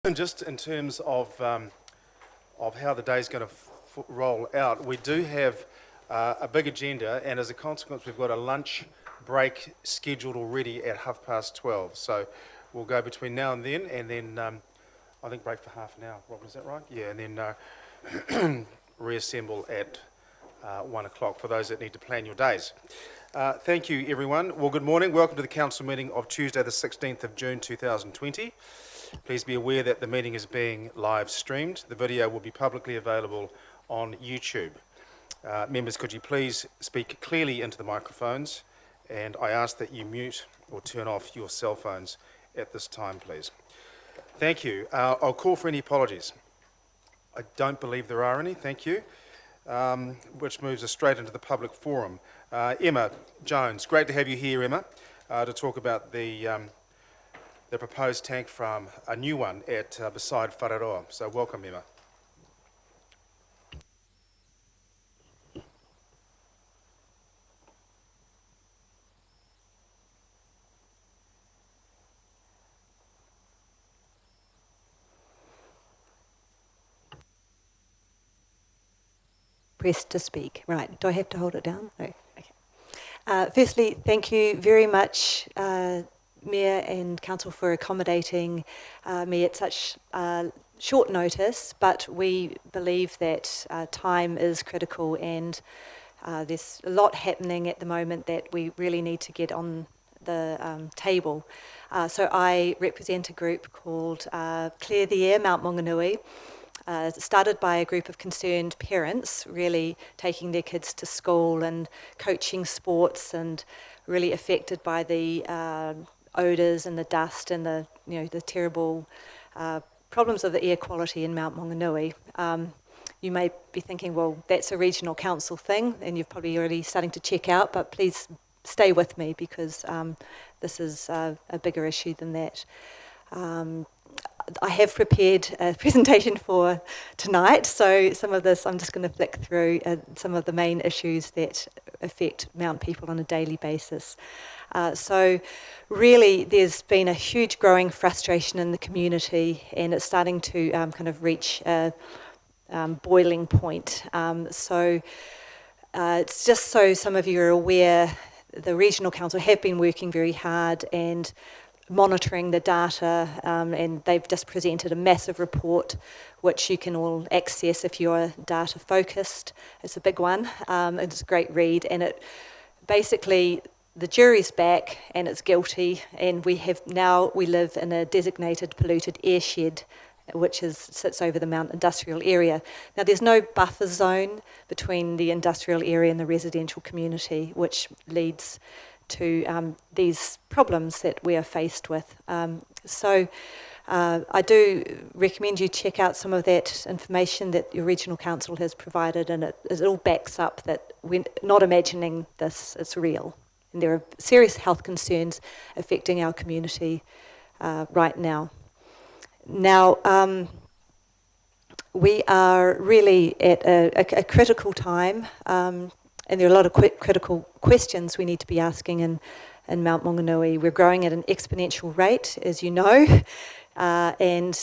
And just in terms of how the day's going to roll out, we do have a big agenda, and as a consequence, we've got a lunch break scheduled already at 12:30. So we'll go between now and then I think break for half an hour. Robin, is that right? Yeah, and then reassemble at 1 o'clock for those that need to plan your days. Thank you, everyone. Well, good morning. Welcome to the council meeting of Tuesday, the 16th of June, 2020. Please be aware that the meeting is being live streamed. The video will be publicly available on YouTube. Members, could you please speak clearly into the microphones, and I ask that you mute or turn off your cell phones at this time, please. Thank you. I'll call for any apologies. I don't believe there are any, thank you, which moves us straight into the public forum. Emma Jones, great to have you here, Emma, to talk about the proposed tank farm, a new one at beside Whareroa. So welcome, Emma. Press to speak. Right, do I have to hold it down? No, okay. Firstly, thank you very much, Mayor and Council, for accommodating me at such short notice, but we believe that time is critical, and there's a lot happening at the moment that we really need to get on the table. So I represent a group called Clear the Air Mount Maunganui. Started by a group of concerned parents, really taking their kids to school and coaching sports, and really affected by the odours and the dust and the terrible problems of the air quality in Mount Maunganui. You may be thinking, well, that's a regional council thing, and you're probably already starting to check out, but please stay with me, because this is a bigger issue than that. I have prepared a presentation for tonight, so some of this I'm just going to flick through some of the main issues that affect Mount people on a daily basis. So really there's been a huge growing frustration in the community, and it's starting to kind of reach a boiling point. So it's just so some of you are aware, the Regional Council have been working very hard and monitoring the data, and they've just presented a massive report which you can all access if you're data focused. It's a big one. It's a great read, and it basically, the jury's back and it's guilty, and we live in a designated polluted airshed which sits over the Mount Industrial area. Now there's no buffer zone between the industrial area and the residential community, which leads to these problems that we are faced with. So I do recommend you check out some of that information that your regional council has provided, and it all backs up that we're not imagining this, it's real. And there are serious health concerns affecting our community right now. Now, we are really at a critical time, and there are a lot of critical questions we need to be asking in Mount Maunganui. We're growing at an exponential rate, as you know, and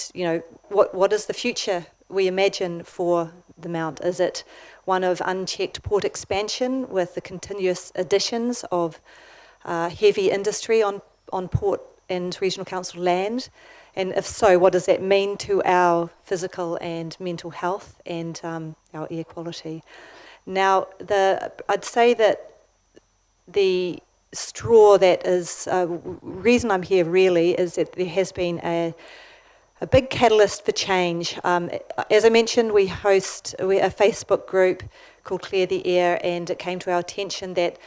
what is the future we imagine for the Mount? Is it one of unchecked port expansion with the continuous additions of heavy industry on port and regional council land? And if so, what does that mean to our physical and mental health and our air quality? Now, I'd say that the straw that is, reason I'm here really is that there has been a big catalyst for change. As I mentioned, we're a Facebook group called Clear the Air, and it came to our attention that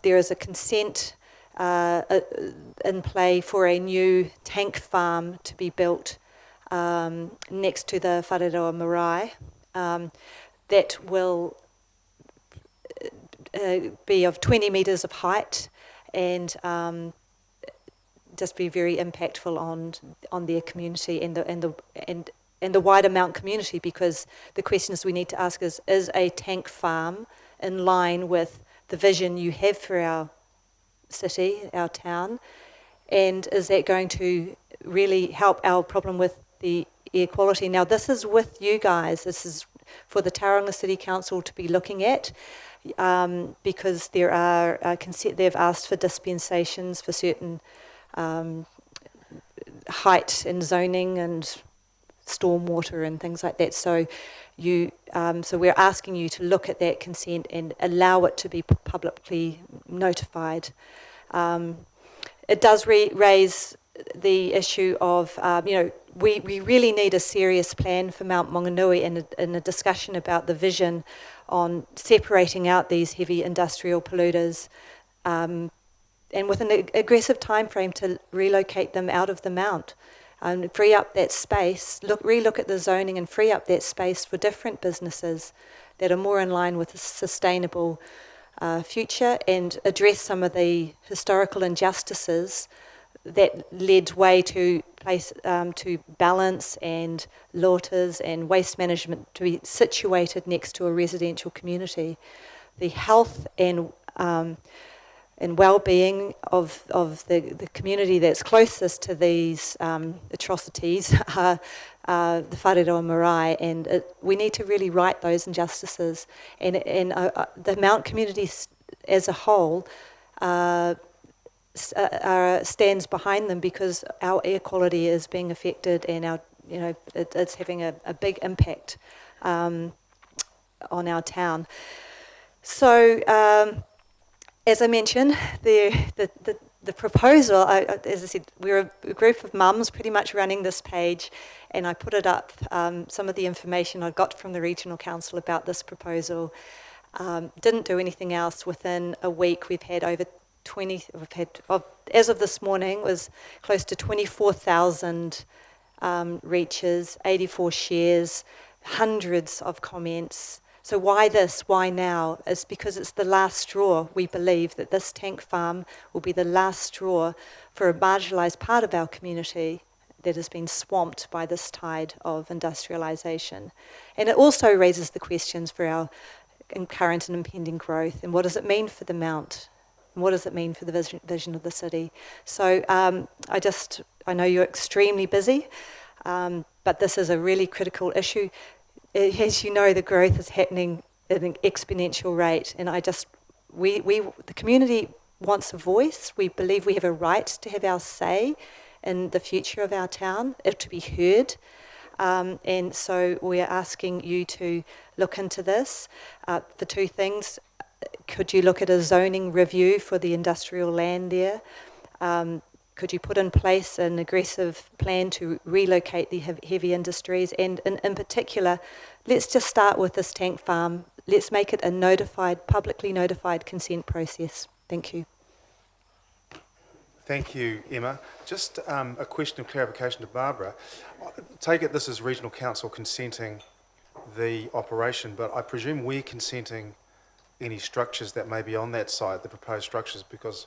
there is a consent in play for a new tank farm to be built next to the Whareroa marae that will be of 20 metres of height and just be very impactful on their community and the wider Mount community, because the questions we need to ask is a tank farm in line with the vision you have for our city, our town, and is that going to really help our problem with the air quality. Now, this is with you guys. This is for the Tauranga City Council to be looking at, because there are they've asked for dispensations for certain height and zoning and stormwater and things like that. So so we're asking you to look at that consent and allow it to be publicly notified. It does raise the issue of, we really need a serious plan for Mount Maunganui and a discussion about the vision on separating out these heavy industrial polluters, and with an aggressive time frame to relocate them out of the Mount. Free up that space, relook at the zoning and free up that space for different businesses that are more in line with a sustainable future, and address some of the historical injustices that led way to balance and lotas and waste management to be situated next to a residential community. The health and well-being of the community that's closest to these atrocities are the Whareroa Marae, and we need to really right those injustices. And the Mount community as a whole stands behind them, because our air quality is being affected, and it's having a big impact on our town. So. As I mentioned, the proposal, as I said, we're a group of mums pretty much running this page, and I put it up, some of the information I got from the Regional Council about this proposal. Didn't do anything else. Within a week, we've had over 20, as of this morning, was close to 24,000 reaches, 84 shares, hundreds of comments. So why this? Why now? It's because it's the last straw. We believe that this tank farm will be the last straw for a marginalised part of our community that has been swamped by this tide of industrialisation. And it also raises the questions for our current and impending growth, and what does it mean for the Mount? And what does it mean for the vision of the city? So I know you're extremely busy, but this is a really critical issue. As you know, the growth is happening at an exponential rate, and the community wants a voice. We believe we have a right to have our say in the future of our town, to be heard. And so we are asking you to look into this for two things. Could you look at a zoning review for the industrial land there? Could you put in place an aggressive plan to relocate the heavy industries? And in particular, let's just start with this tank farm. Let's make it a publicly notified consent process. Thank you. Thank you, Emma. Just a question of clarification to Barbara. Take it this is Regional Council consenting the operation, but I presume we're consenting any structures that may be on that site, the proposed structures, because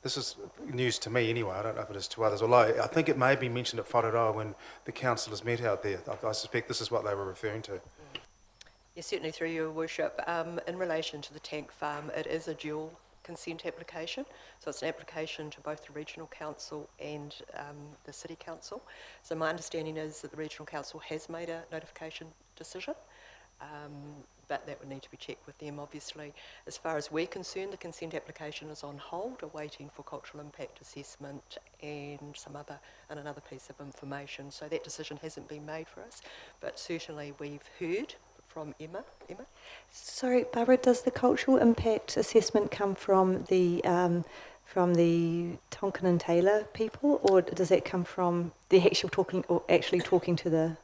this is news to me anyway. I don't know if it is to others, although I think it may be mentioned at Whareroa when the councillors met out there. I suspect this is what they were referring to. Yes, certainly, through your worship. In relation to the tank farm, it is a dual consent application. So it's an application to both the Regional Council and the City Council. So my understanding is that the Regional Council has made a notification decision, but that would need to be checked with them, obviously. As far as we're concerned, the consent application is on hold, awaiting for cultural impact assessment and another piece of information. So that decision hasn't been made for us, but certainly we've heard from Emma. Emma? Sorry, Barbara, does the cultural impact assessment come from the Tonkin and Taylor people, or does that come from the actually talking to the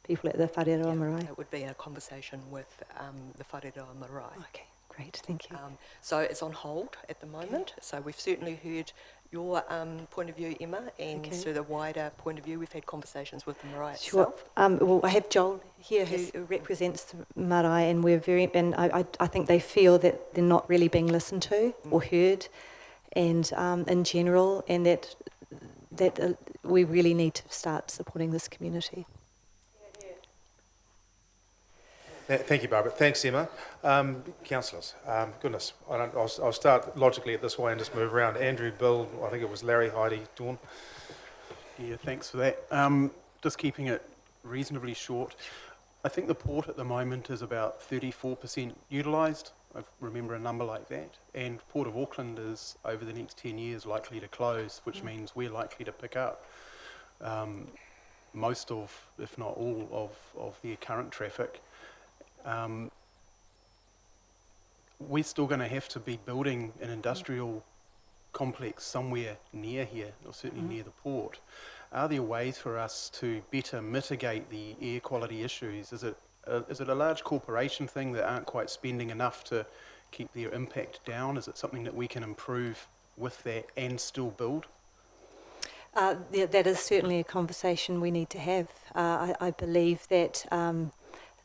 people at the Whareroa Marae? It would be a conversation with the Whareroa Marae. Okay, great, thank you. So it's on hold at the moment. So we've certainly heard your point of view, Emma, and through the wider point of view, we've had conversations with the marae itself. Well, I have Joel here who represents the marae, and I think they feel that they're not really being listened to or heard, and in general, and that we really need to start supporting this community. Thank you, Barbara. Thanks, Emma. Councillors, goodness, I'll start logically at this way and just move around. Andrew, Bill, I think it was Larry, Heidi, Dawn. Yeah, thanks for that. just keeping it reasonably short. I think the port at the moment is about 34% utilised. I remember a number like that. And Port of Auckland is, over the next 10 years, likely to close, which means we're likely to pick up most of, if not all, of their current traffic. We're still going to have to be building an industrial complex somewhere near here, or certainly near the port. Are there ways for us to better mitigate the air quality issues? Is it a large corporation thing that aren't quite spending enough to keep their impact down? Is it something that we can improve with that and still build? Yeah, that is certainly a conversation we need to have. I believe that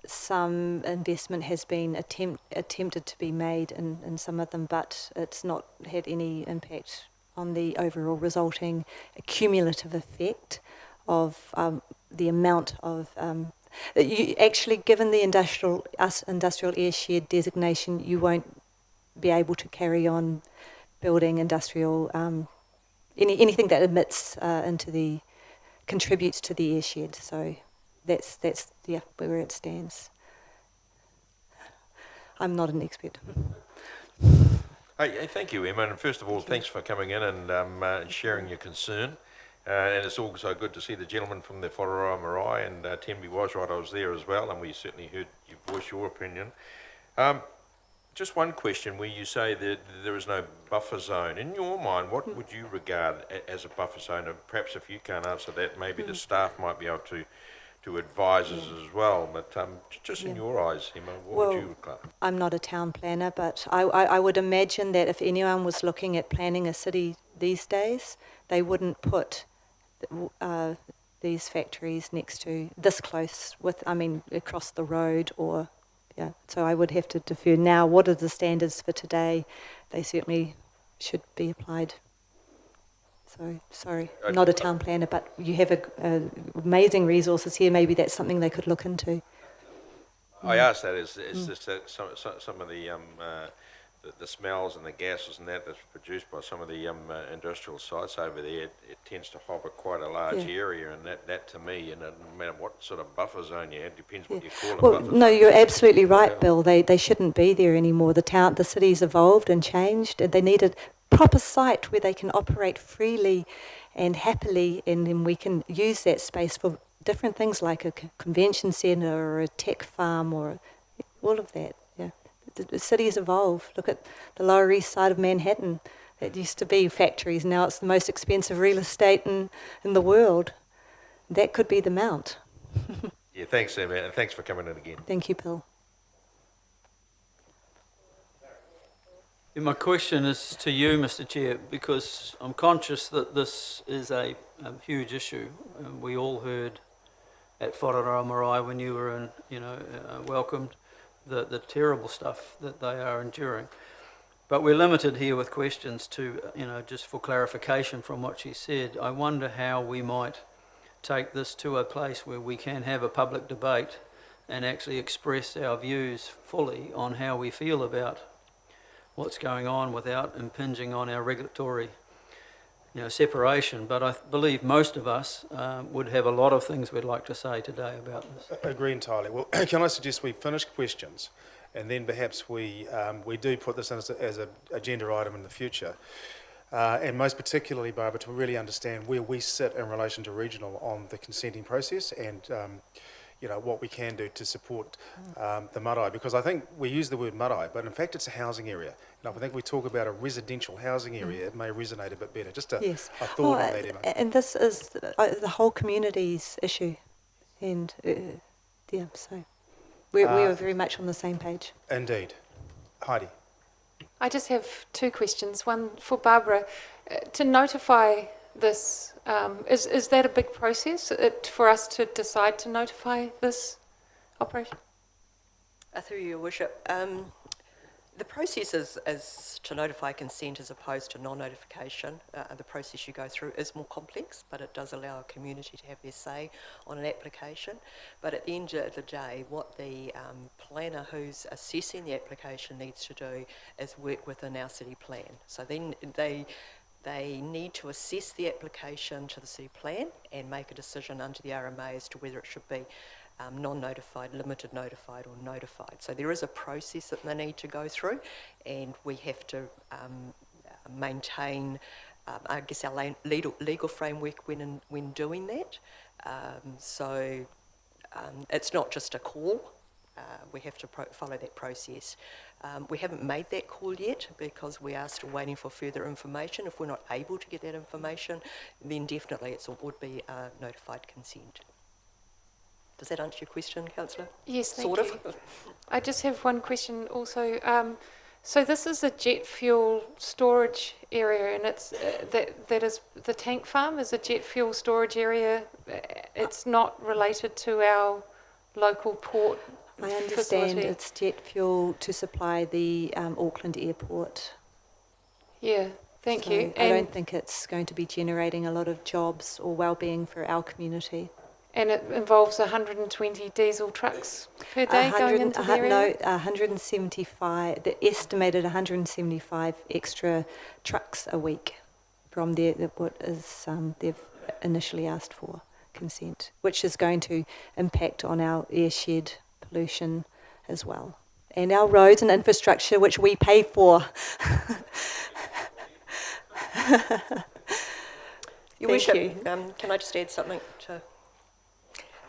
some investment has been attempted to be made in some of them, but it's not had any impact on the overall resulting cumulative effect of the amount of you actually, given the industrial airshed designation, you won't be able to carry on building industrial anything that emits contributes to the airshed. So that's where it stands. I'm not an expert. Hey, thank you, Emma. And first of all, thanks for coming in and sharing your concern. And it's also good to see the gentleman from the Whararoa Marae, and Tembi was right, I was there as well, and we certainly heard you voice your opinion. Just one question, where you say that there is no buffer zone. In your mind, what would you regard as a buffer zone? And perhaps if you can't answer that, maybe the staff might be able to advise us as well. But just in your eyes, Emma, what would you regard? I'm not a town planner, but I would imagine that if anyone was looking at planning a city these days, they wouldn't put these factories next to this close across the road or. Yeah, so I would have to defer. Now, what are the standards for today? They certainly should be applied. So, sorry, I'm not a town planner, but you have amazing resources here. Maybe that's something they could look into. I asked that is this some of the smells and the gases and that's produced by some of the industrial sites over there, it tends to hover quite a large area, and that to me, and no matter what sort of buffer zone you have, depends what you call a buffer zone. No, you're absolutely right, Bill. They shouldn't be there anymore. The city's evolved and changed, and they need a proper site where they can operate freely and happily, and then we can use that space for different things like a convention centre or a tech farm or all of that. Yeah. The cities evolve. Look at the Lower East Side of Manhattan. That used to be factories. Now it's the most expensive real estate in the world. That could be the Mount. Yeah, thanks, Emma, and thanks for coming in again. Thank you, Bill. Yeah, my question is to you, Mr. Chair, because I'm conscious that this is a huge issue. We all heard at Whararoa Marae when you were welcomed, the terrible stuff that they are enduring. But we're limited here with questions to, just for clarification from what she said. I wonder how we might take this to a place where we can have a public debate and actually express our views fully on how we feel about what's going on without impinging on our regulatory separation. But I believe most of us would have a lot of things we'd like to say today about this. I agree entirely. Well, can I suggest we finish questions, and then perhaps we do put this as an agenda item in the future, and most particularly, Barbara, to really understand where we sit in relation to regional on the consenting process, and what we can do to support the marae, because I think we use the word marae, but in fact it's a housing area. And I think we talk about a residential housing area, it may resonate a bit better. Just a thought on that, Emma. And this is the whole community's issue, and so we are very much on the same page. Indeed. Heidi. I just have two questions. One for Barbara. To notify this, is that a big process for us to decide to notify this operation? Through your worship, the process is to notify consent as opposed to non-notification. The process you go through is more complex, but it does allow a community to have their say on an application. But at the end of the day, what the planner who's assessing the application needs to do is work within our city plan. So then They need to assess the application to the city plan and make a decision under the RMA as to whether it should be non-notified, limited notified or notified. So there is a process that they need to go through, and we have to maintain, I guess, our legal framework when doing that. It's not just a call. We have to follow that process. We haven't made that call yet because we are still waiting for further information. If we're not able to get that information, then definitely it would be notified consent. Does that answer your question, Councillor? Yes, thank sort you. of. I just have one question also. So this is a jet fuel storage area, and it's that is the tank farm is a jet fuel storage area. It's not related to our local port. I understand facility. it's jet fuel to supply the Auckland airport. Yeah, thank So you. I don't think it's going to be generating a lot of jobs or well-being for our community. And it involves 120 diesel trucks per day going into the area? No, 175, the estimated 175 extra trucks a week from what is they've initially asked for consent, which is going to impact on our airshed pollution as well. And our roads and infrastructure, which we pay for. Your Thank Worship, you. can I just add something to...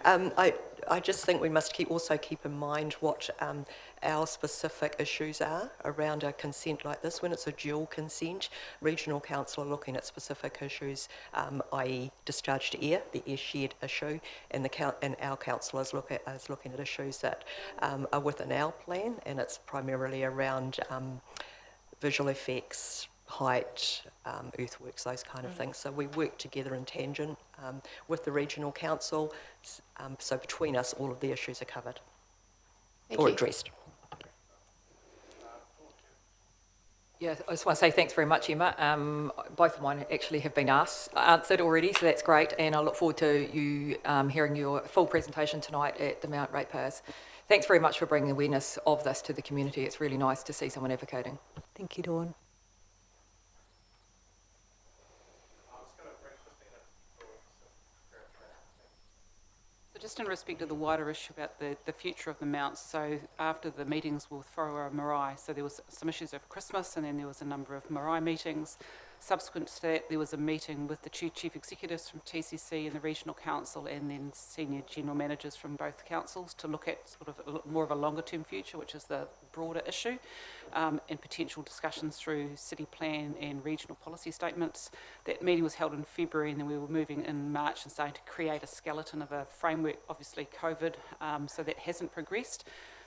I just think we must also keep in mind what our specific issues are around a consent like this. When it's a dual consent, regional council are looking at specific issues, i.e. discharged air, the airshed issue, and our council is looking at issues that are within our plan, and it's primarily around visual effects, height, earthworks, those kind of things. So we work together in tangent with the regional council. So between us, all of the issues are covered or addressed. Yeah, I just want to say thanks very much, Emma. Both of mine actually have been answered already, so that's great. And I look forward to you hearing your full presentation tonight at the Mount Ratepayers. Thanks very much for bringing awareness of this to the community. It's really nice to see someone advocating. Thank you, Dawn. So just in respect of the wider issue about the future of the mounts, so after the meetings with Whareroa Marae, so there was some issues over Christmas, and then there was a number of marae meetings. Subsequent to that, there was a meeting with the two chief executives from TCC and the regional council, and then senior general managers from both councils to look at sort of more of a longer term future, which is the broader issue, and potential discussions through city plan and regional policy statements. That meeting was held in February, and then we were moving in March and starting to create a skeleton of a framework, obviously COVID, so that hasn't progressed.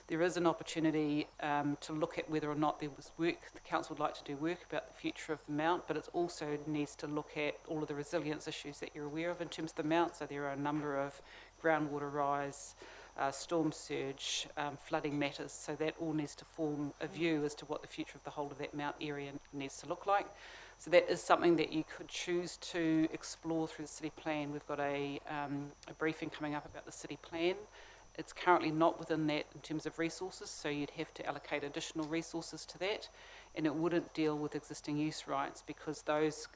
There is an opportunity to look at whether or not there was work, the council would like to do work about the future of the mount, but it also needs to look at all of the resilience issues that you're aware of in terms of the mount. So there are a number of groundwater rise, storm surge, flooding matters, so that all needs to form a view as to what the future of the whole of that mount area needs to look like. So that is something that you could choose to explore through the city plan. We've got a briefing coming up about the city plan. It's currently not within that in terms of resources, so you'd have to allocate additional resources to that, and it wouldn't deal with existing use rights because those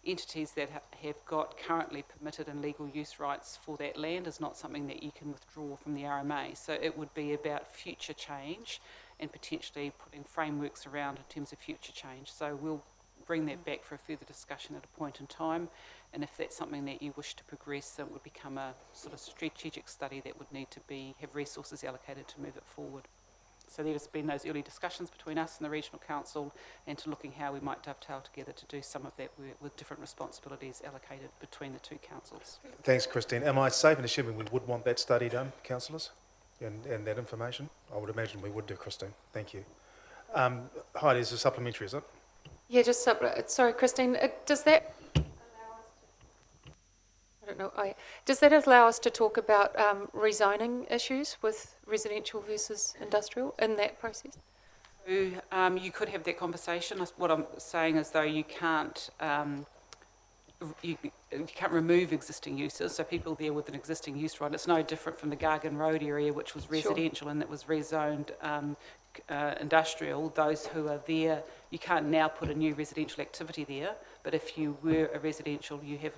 entities that have got currently permitted and legal use rights for that land is not something that you can withdraw from the RMA. So it would be about future change and potentially putting frameworks around in terms of future change. So we'll bring that back for a further discussion at a point in time, and if that's something that you wish to progress, then it would become a sort of strategic study that would need to have resources allocated to move it forward. So there's been those early discussions between us and the regional council, and to looking how we might dovetail together to do some of that work with different responsibilities allocated between the two councils. Thanks, Christine. Am I safe in assuming we would want that study done, councillors, and that information? I would imagine we would do, Christine. Thank you. Heidi, is it supplementary, is it? Yeah, just sorry, Christine. Does that does that allow us to talk about rezoning issues with residential versus industrial in that process? So, you could have that conversation. What I'm saying is, though, you can't remove existing uses. So people there with an existing use right, it's no different from the Gargan Road area, which was residential and that was rezoned industrial, those who are there, you can't now put a new residential activity there, but if you were a residential, you have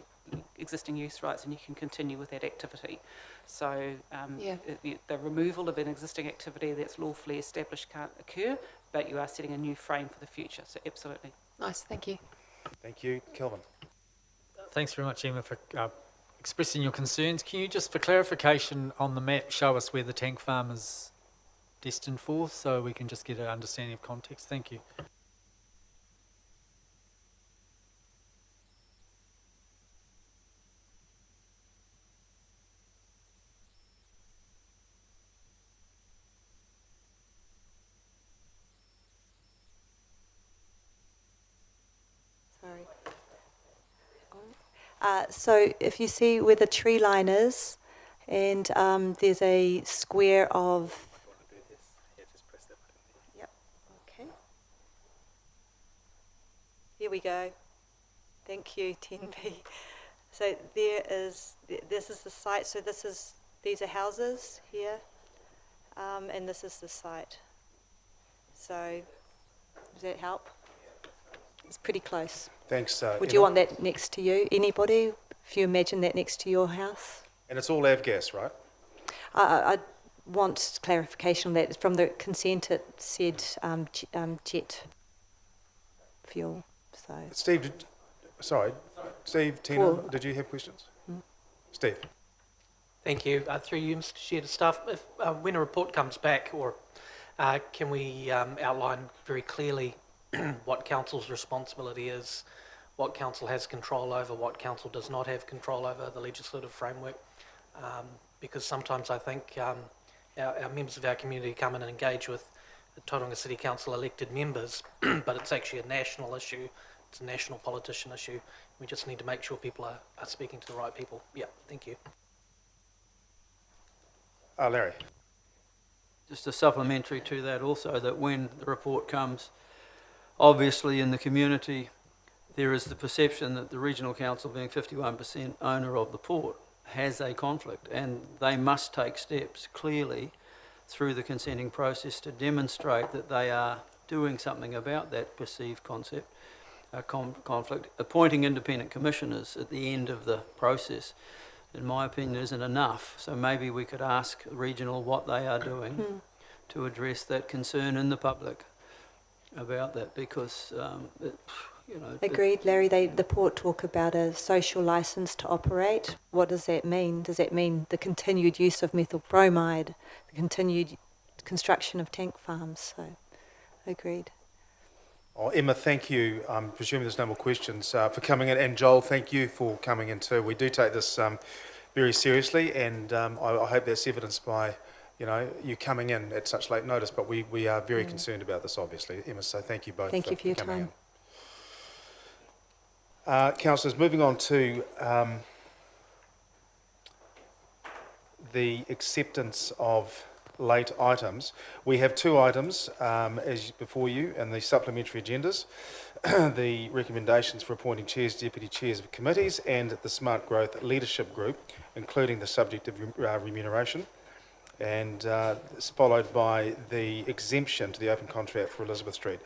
existing use rights and you can continue with that activity. So Yeah. the removal of an existing activity that's lawfully established can't occur, but you are setting a new frame for the future, so absolutely. Nice, thank you. Thank you. Kelvin. Thanks very much, Emma, for expressing your concerns. Can you just, for clarification on the map, show us where the tank farm is destined for, so we can just get an understanding of context? Thank you. Sorry. So if you see where the tree line is, and there's a square of... Yep, okay. Here we go. Thank you, 10B. So there is, this is the site, so these are houses here, and this is the site. So, does that help? It's pretty close. Thanks. Would you Emma. want that next to you? Anybody? If you imagine that next to your house? And it's all avgas, right? I want clarification on that. From the consent, it said jet fuel. So Steve, Steve, Tina, Paul. did you have questions? Steve. Thank you. Through you, Mr. Chair, to staff, if, when a report comes back, or can we outline very clearly what council's responsibility is, what council has control over, what council does not have control over, the legislative framework? Because sometimes I think our members of our community come in and engage with the Tauranga City Council elected members, but it's actually a national issue, it's a national politician issue. We just need to make sure people are speaking to the right people. Yeah, thank you. Larry. Just a supplementary to that also, that when the report comes, obviously in the community there is the perception that the regional council, being 51% owner of the port, has a conflict, and they must take steps clearly through the consenting process to demonstrate that they are doing something about that perceived conflict. Appointing independent commissioners at the end of the process, in my opinion, isn't enough. So maybe we could ask regional what they are doing to address that concern in the public about that, because agreed, Larry. The port talk about a social licence to operate. What does that mean? Does that mean the continued use of methyl bromide, the continued construction of tank farms? So, agreed. Oh, Emma, thank you. I'm presuming there's no more questions for coming in. And Joel, thank you for coming in too. We do take this very seriously, and I hope that's evidenced by you coming in at such late notice. But we are very concerned about this, obviously, Emma. So thank you both. Thank you for your coming time. in. Councillors, moving on to the acceptance of late items. We have two items before you in the supplementary agendas. The recommendations for appointing chairs, deputy chairs of committees, and the Smart Growth Leadership Group, including the subject of remuneration. And it's followed by the exemption to the open contract for Elizabeth Street.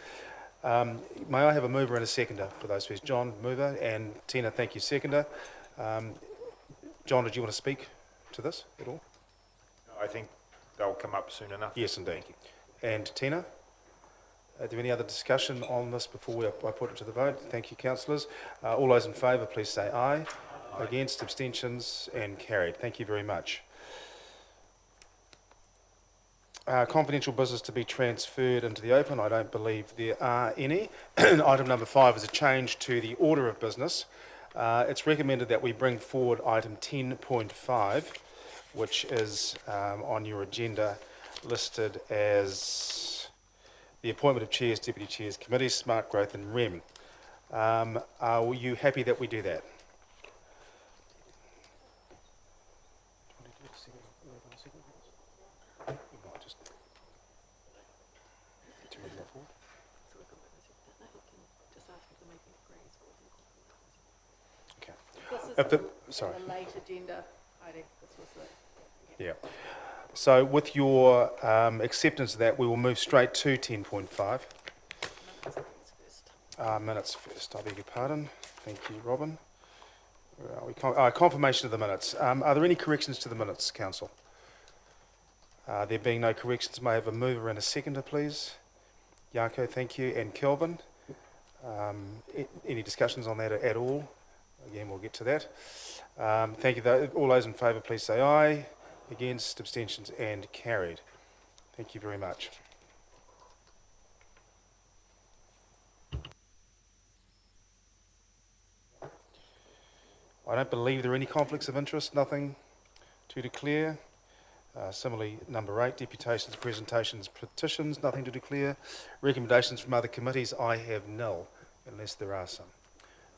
May I have a mover and a seconder for those please? John, mover, and Tina, thank you, seconder. John, did you want to speak to this at all? I think they'll come up soon enough. Yes, indeed. And Tina, is there any other discussion on this before I put it to the vote? Thank you, councillors. All those in favour, please say aye. Aye. Against, abstentions, and carried. Thank you very much. Confidential business to be transferred into the open. I don't believe there are any. Item number 5 is a change to the order of business. It's recommended that we bring forward item 10.5, which is on your agenda listed as the appointment of chairs, deputy chairs, committees, smart growth and REM. Are you happy that we do that? Okay. Sorry. The late agenda item. This was the... Yeah. So with your acceptance of that, we will move straight to 10.5. Minutes first, I beg your pardon. Thank you, Robin. Where are we? Confirmation of the minutes. Are there any corrections to the minutes, Council? There being no corrections, may I have a mover and a seconder, please? Yanko, thank you, and Kelvin. Any discussions on that at all? Again, we'll get to that. Thank you. All those in favour, please say aye. Against, abstentions, and carried. Thank you very much. I don't believe there are any conflicts of interest, nothing to declare. Similarly, number 8, deputations, presentations, petitions, nothing to declare. Recommendations from other committees, I have nil, unless there are some.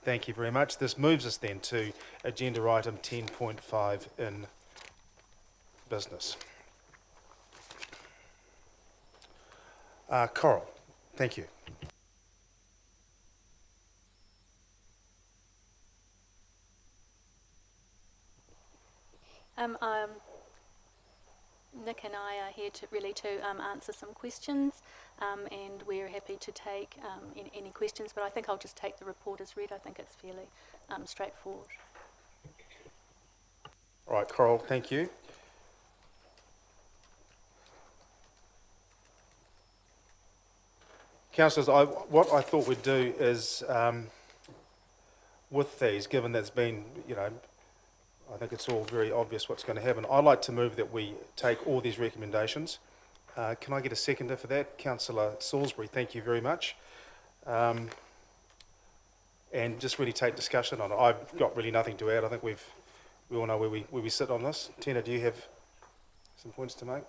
Thank you very much. This moves us then to agenda item 10.5 in business. Coral, thank you. Nick and I are here to answer some questions, and we're happy to take any questions, but I think I'll just take the report as read. I think it's fairly straightforward. All right, Coral, thank you. Councillors, what I thought we'd do is, with these, given that's been, I think it's all very obvious what's going to happen, I'd like to move that we take all these recommendations. Can I get a seconder for that? Councillor Salisbury, thank you very much. And just really take discussion on it. I've got really nothing to add. I think we all know where we sit on this. Tina, do you have some points to make?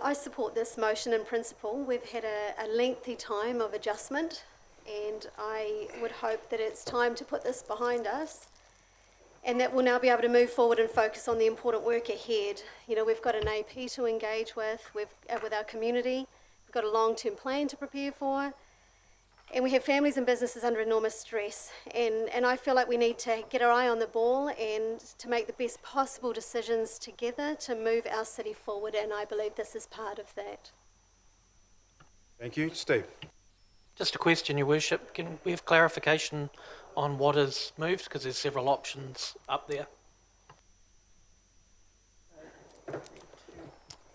I support this motion in principle. We've had a lengthy time of adjustment, and I would hope that it's time to put this behind us and that we'll now be able to move forward and focus on the important work ahead. We've got an AP to engage with our community. We've got a long-term plan to prepare for, and we have families and businesses under enormous stress. And I feel like we need to get our eye on the ball and to make the best possible decisions together to move our city forward, and I believe this is part of that. Thank you. Steve. Just a question, Your Worship. Can we have clarification on what is moved? Because there's several options up there.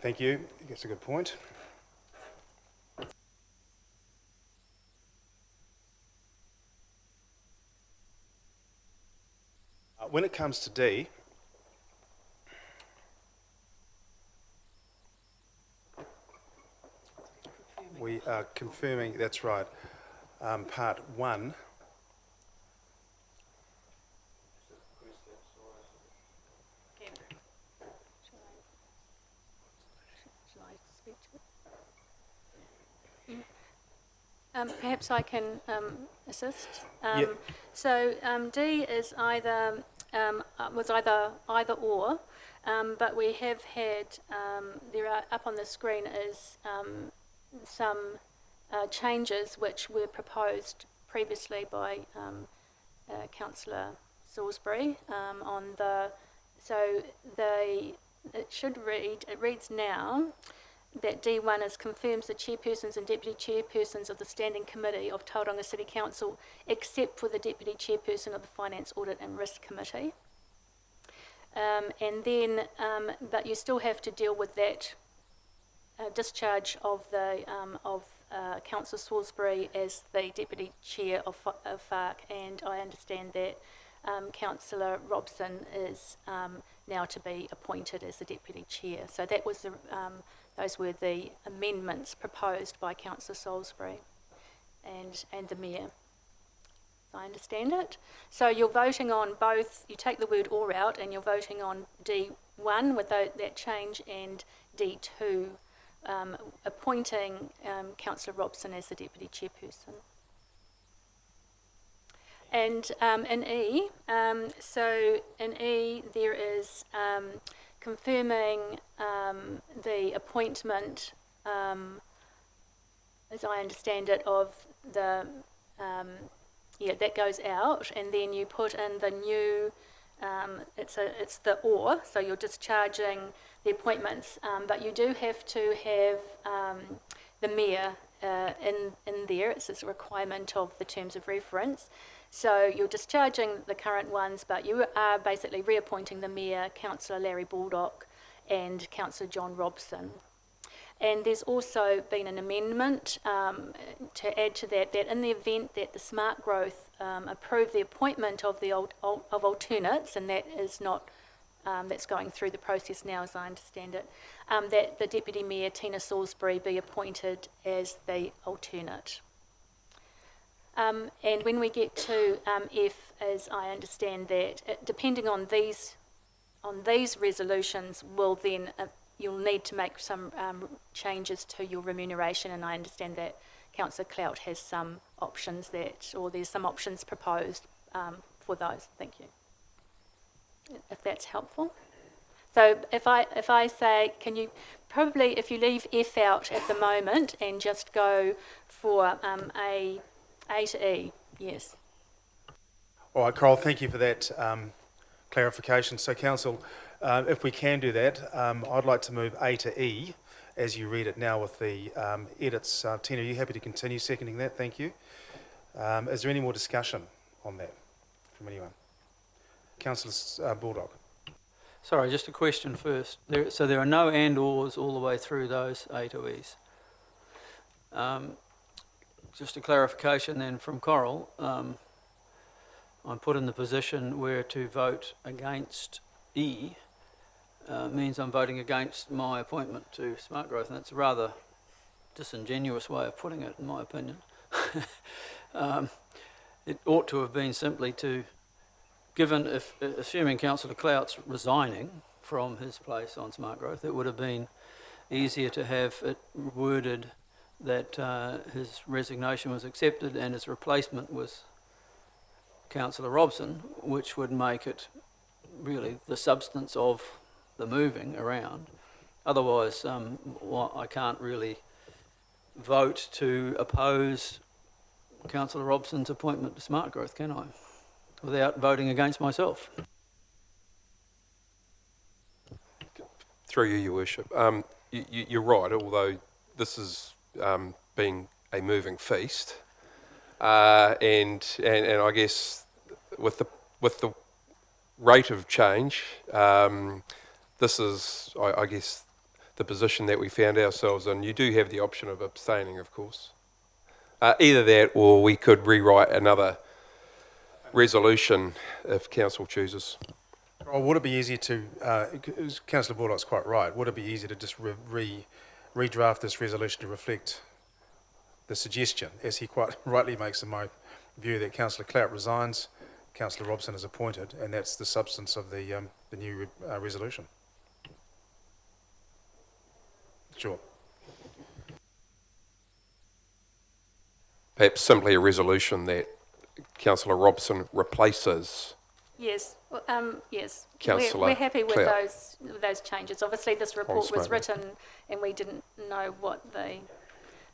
Thank you. That's a good point. When it comes to D, we are confirming, that's right, part 1. Perhaps I can assist. Yeah. So D is was either or, but we have had there are up on the screen is some changes which were proposed previously by Councillor Salisbury it reads now that D1 confirms the chairpersons and deputy chairpersons of the Standing Committee of Tauranga City Council, except for the deputy chairperson of the Finance, Audit and Risk Committee. But you still have to deal with that discharge of Councillor Salisbury as the deputy chair of FARC, and I understand that Councillor Robson is now to be appointed as the deputy chair. So that was those were the amendments proposed by Councillor Salisbury and the Mayor. I understand it. So you're voting on both, you take the word or out and you're voting on D1 with that change and D2 appointing Councillor Robson as the deputy chairperson. And in E, there is confirming the appointment, as I understand it, of the, that goes out, and then you put in the new it's the or, so you're discharging the appointments, but you do have to have the mayor in there. It's a requirement of the terms of reference. So you're discharging the current ones, but you are basically reappointing the mayor, Councillor Larry Baldock, and Councillor John Robson. And there's also been an amendment to add to that, that in the event that the Smart Growth approve the appointment of the of alternates, and that is not, that's going through the process now as I understand it, that the Deputy Mayor, Tina Salisbury, be appointed as the alternate. And when we get to F, as I understand that, depending on these resolutions, will then you'll need to make some changes to your remuneration, and I understand that Councillor Clout has some options or there's some options proposed for those. Thank you. If that's helpful. So if I say, can you probably, if you leave F out at the moment and just go for A to E, yes. All right, Carol, thank you for that clarification. So, Council, if we can do that, I'd like to move A to E as you read it now with the edits. Tina, are you happy to continue seconding that? Thank you. Is there any more discussion on that from anyone? Councillor Baldock. Sorry, just a question first. So there are no and/ors all the way through those A to E's. Just a clarification then from Coral. I'm put in the position where to vote against E means I'm voting against my appointment to Smart Growth, and that's a rather disingenuous way of putting it, in my opinion. It ought to have been simply to, assuming Councillor Clout's resigning from his place on Smart Growth, it would have been easier to have it worded that his resignation was accepted and his replacement was Councillor Robson, which would make it really the substance of the moving around. Otherwise, I can't really vote to oppose Councillor Robson's appointment to Smart Growth, can I? Without voting against myself. Through you, Your Worship. You're right, although this is being a moving feast, and I guess with the rate of change, this is I guess the position that we found ourselves in. You do have the option of abstaining, of course. Either that, or we could rewrite another resolution if Council chooses. Or would it be easier to, Councillor Baldock's quite right, would it be easier to just redraft this resolution to reflect the suggestion, as he quite rightly makes in my view, that Councillor Clout resigns, Councillor Robson is appointed, and that's the substance of the new resolution? Sure. Perhaps simply a resolution that Councillor Robson replaces. Yes, yes. Councillor We're happy with Clout. those changes. Obviously, this report was written and we didn't know what the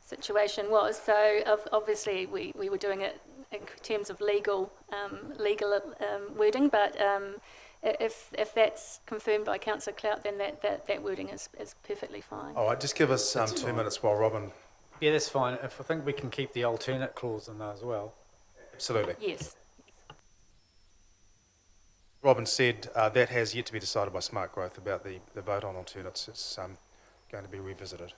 situation was. So obviously, we were doing it in terms of legal wording. But if that's confirmed by Councillor Clout, then that wording is perfectly fine. All right, just give us 2 minutes while Robin. Yeah, that's fine. If I think we can keep the alternate clause in there as well. Absolutely. Yes. Robin said that has yet to be decided by Smart Growth about the vote on alternates. It's going to be revisited.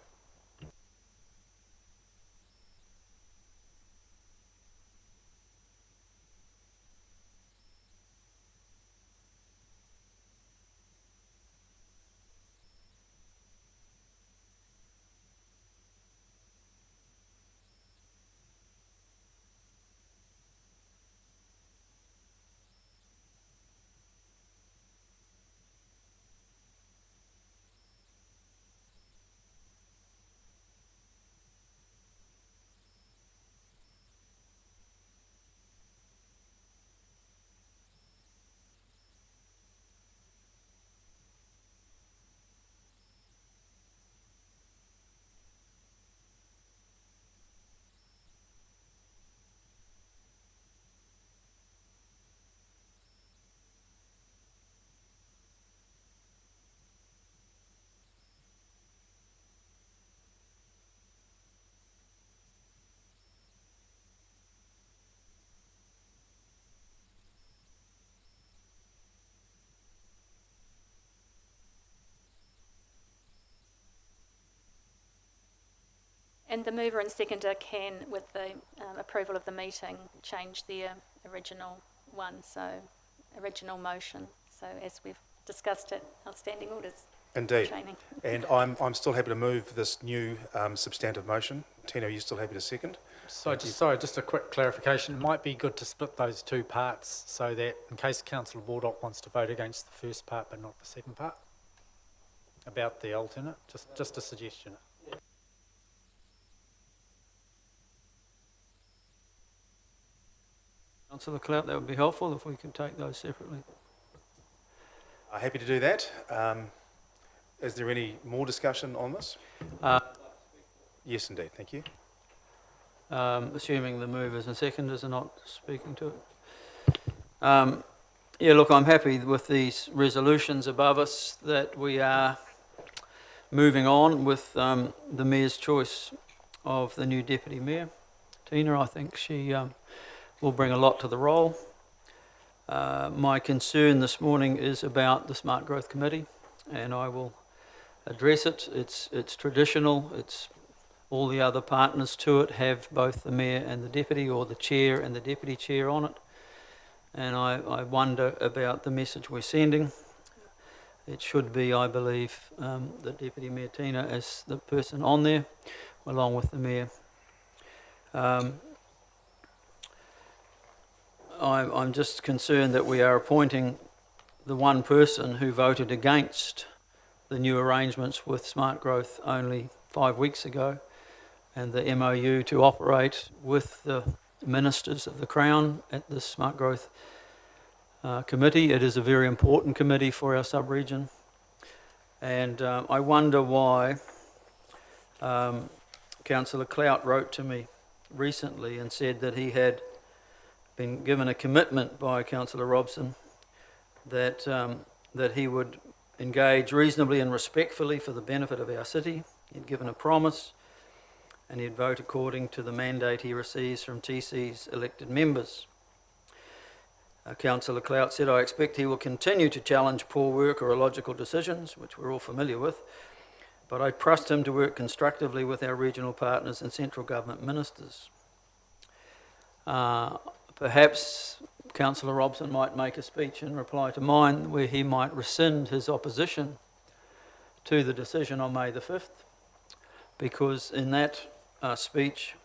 And the mover and seconder can, with the approval of the meeting, change their original one, so original motion. So as we've discussed it, outstanding orders. Indeed. Training. And I'm still happy to move this new substantive motion. Tina, are you still happy to second? So just a quick clarification. It might be good to split those two parts so that in case Councillor Baldock wants to vote against the first part but not the second part about the alternate, just a suggestion. Councillor Clout, that would be helpful if we could take those separately. Happy to do that. Is there any more discussion on this? Yes, indeed. Thank you. Assuming the movers and seconders are not speaking to it. Yeah, look, I'm happy with these resolutions above us that we are moving on with the Mayor's choice of the new Deputy Mayor. Tina, I think she will bring a lot to the role. My concern this morning is about the Smart Growth Committee, and I will address it. It's traditional. It's all the other partners to it have both the Mayor and the Deputy, or the Chair and the Deputy Chair on it. And I wonder about the message we're sending. It should be, I believe, the Deputy Mayor Tina as the person on there, along with the Mayor. I'm just concerned that we are appointing the one person who voted against the new arrangements with Smart Growth only 5 weeks ago, and the MOU to operate with the ministers of the Crown at the Smart Growth Committee. It is a very important committee for our sub-region, and I wonder why Councillor Clout wrote to me recently and said that he had been given a commitment by Councillor Robson that that he would engage reasonably and respectfully for the benefit of our city. He'd given a promise, and he'd vote according to the mandate he receives from TC's elected members. Councillor Clout said, I expect he will continue to challenge poor work or illogical decisions, which we're all familiar with, but I trust him to work constructively with our regional partners and central government ministers. Perhaps Councillor Robson might make a speech in reply to mine where he might rescind his opposition to the decision on May the 5th, because in that speech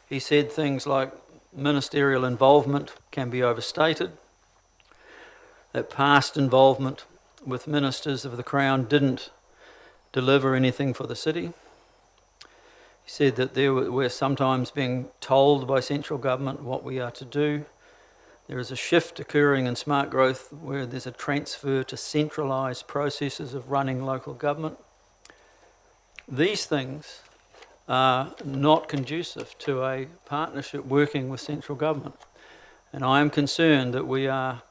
he said things like ministerial involvement can be overstated, that past involvement with ministers of the Crown didn't deliver anything for the city. He said that we're sometimes being told by central government what we are to do. There is a shift occurring in Smart Growth where there's a transfer to centralised processes of running local government. These things are not conducive to a partnership working with central government. And I am concerned that we are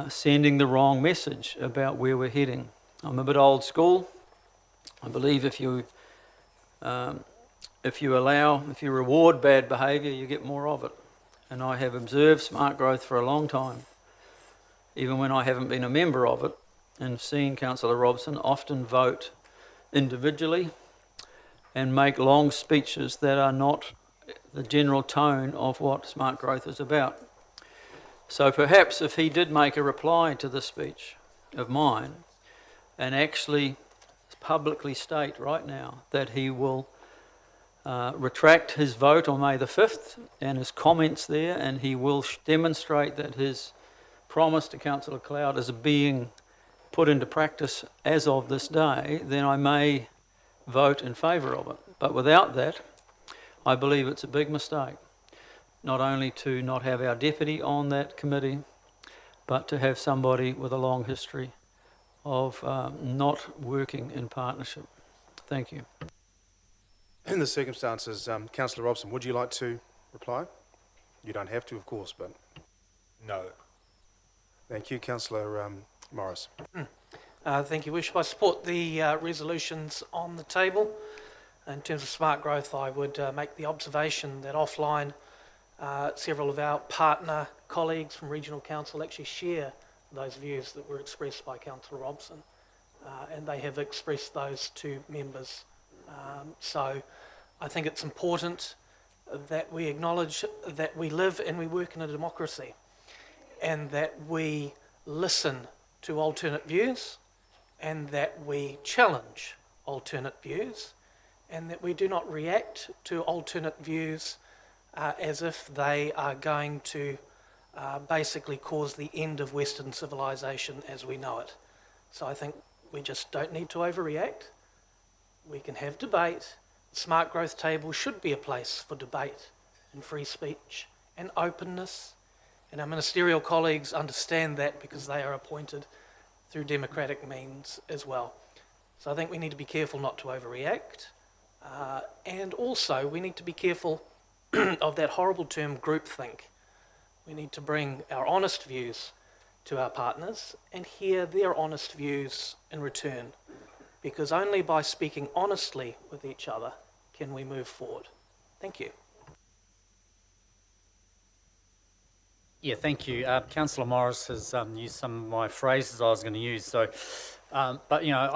sending the wrong message about where we're heading. I'm a bit old school. I believe if you reward bad behaviour, you get more of it. And I have observed Smart Growth for a long time, even when I haven't been a member of it, and seen Councillor Robson often vote individually and make long speeches that are not the general tone of what Smart Growth is about. So perhaps if he did make a reply to the speech of mine and actually publicly state right now that he will retract his vote on May the 5th and his comments there, and he will demonstrate that his promise to Councillor Clout is being put into practice as of this day, then I may vote in favour of it. But without that, I believe it's a big mistake, not only to not have our deputy on that committee, but to have somebody with a long history of not working in partnership. Thank you. In the circumstances, Councillor Robson, would you like to reply? You don't have to, of course, but... No. Thank you. Councillor Morris. Thank you, Wish. I support the resolutions on the table. In terms of Smart Growth, I would make the observation that offline several of our partner colleagues from Regional Council actually share those views that were expressed by Councillor Robson, and they have expressed those to members. So I think it's important that we acknowledge that we live and we work in a democracy, and that we listen to alternate views, and that we challenge alternate views, and that we do not react to alternate views as if they are going to basically cause the end of Western civilization as we know it. So I think we just don't need to overreact. We can have debate. The Smart Growth Table should be a place for debate and free speech and openness. And our ministerial colleagues understand that because they are appointed through democratic means as well. So I think we need to be careful not to overreact. And also we need to be careful of that horrible term groupthink. We need to bring our honest views to our partners and hear their honest views in return, because only by speaking honestly with each other can we move forward. Thank you. Yeah, thank you. Councillor Morris has used some of my phrases I was going to use. So, but you know,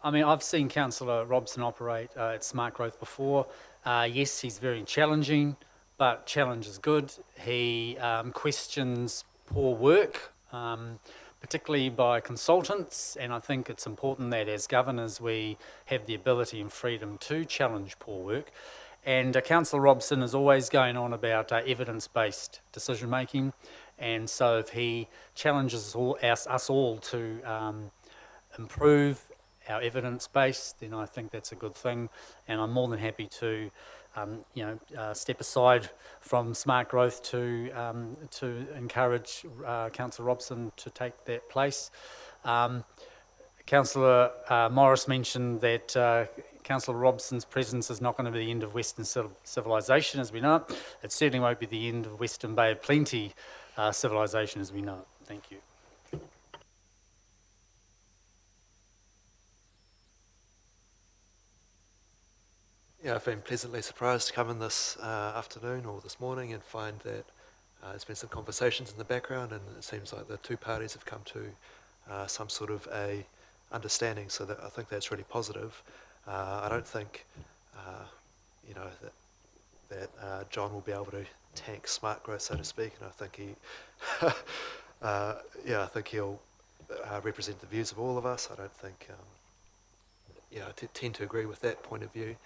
I've seen Councillor Robson operate at Smart Growth before. Yes, he's very challenging, but challenge is good. He questions poor work, particularly by consultants, and I think it's important that as governors we have the ability and freedom to challenge poor work. And Councillor Robson is always going on about evidence-based decision making, and so if he challenges us all to improve our evidence base, then I think that's a good thing, and I'm more than happy to step aside from Smart Growth to encourage Councillor Robson to take that place. Councillor Morris mentioned that Councillor Robson's presence is not going to be the end of Western civilization as we know it. It certainly won't be the end of Western Bay of Plenty civilization as we know it. Thank you. Yeah, I've been pleasantly surprised to come in this afternoon or this morning and find that there's been some conversations in the background, and it seems like the two parties have come to some sort of a understanding. So that I think that's really positive. I don't think that John will be able to tank Smart Growth, so to speak, and I think I think he'll represent the views of all of us. I don't think I tend to agree with that point of view.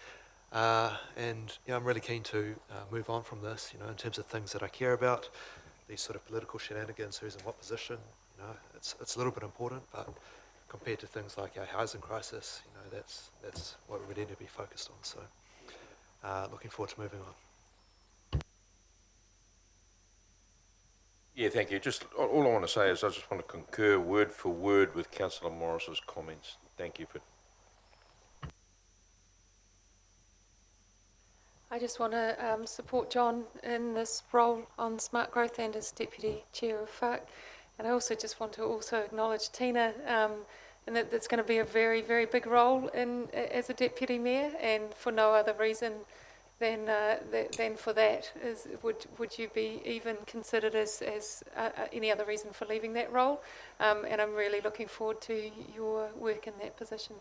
And I'm really keen to move on from this, in terms of things that I care about, these sort of political shenanigans, who's in what position, it's a little bit important, but compared to things like our housing crisis, that's what we need to be focused on. So looking forward to moving on. Yeah, thank you. Just all I want to say is I just want to concur word for word with Councillor Morris's comments. Thank you for. I just want to support John in this role on Smart Growth and as Deputy Chair of FARC. And I also just want to acknowledge Tina, and that it's going to be a very, very big role as a Deputy Mayor, and for no other reason than for that. Would you be even considered as any other reason for leaving that role? And I'm really looking forward to your work in that position.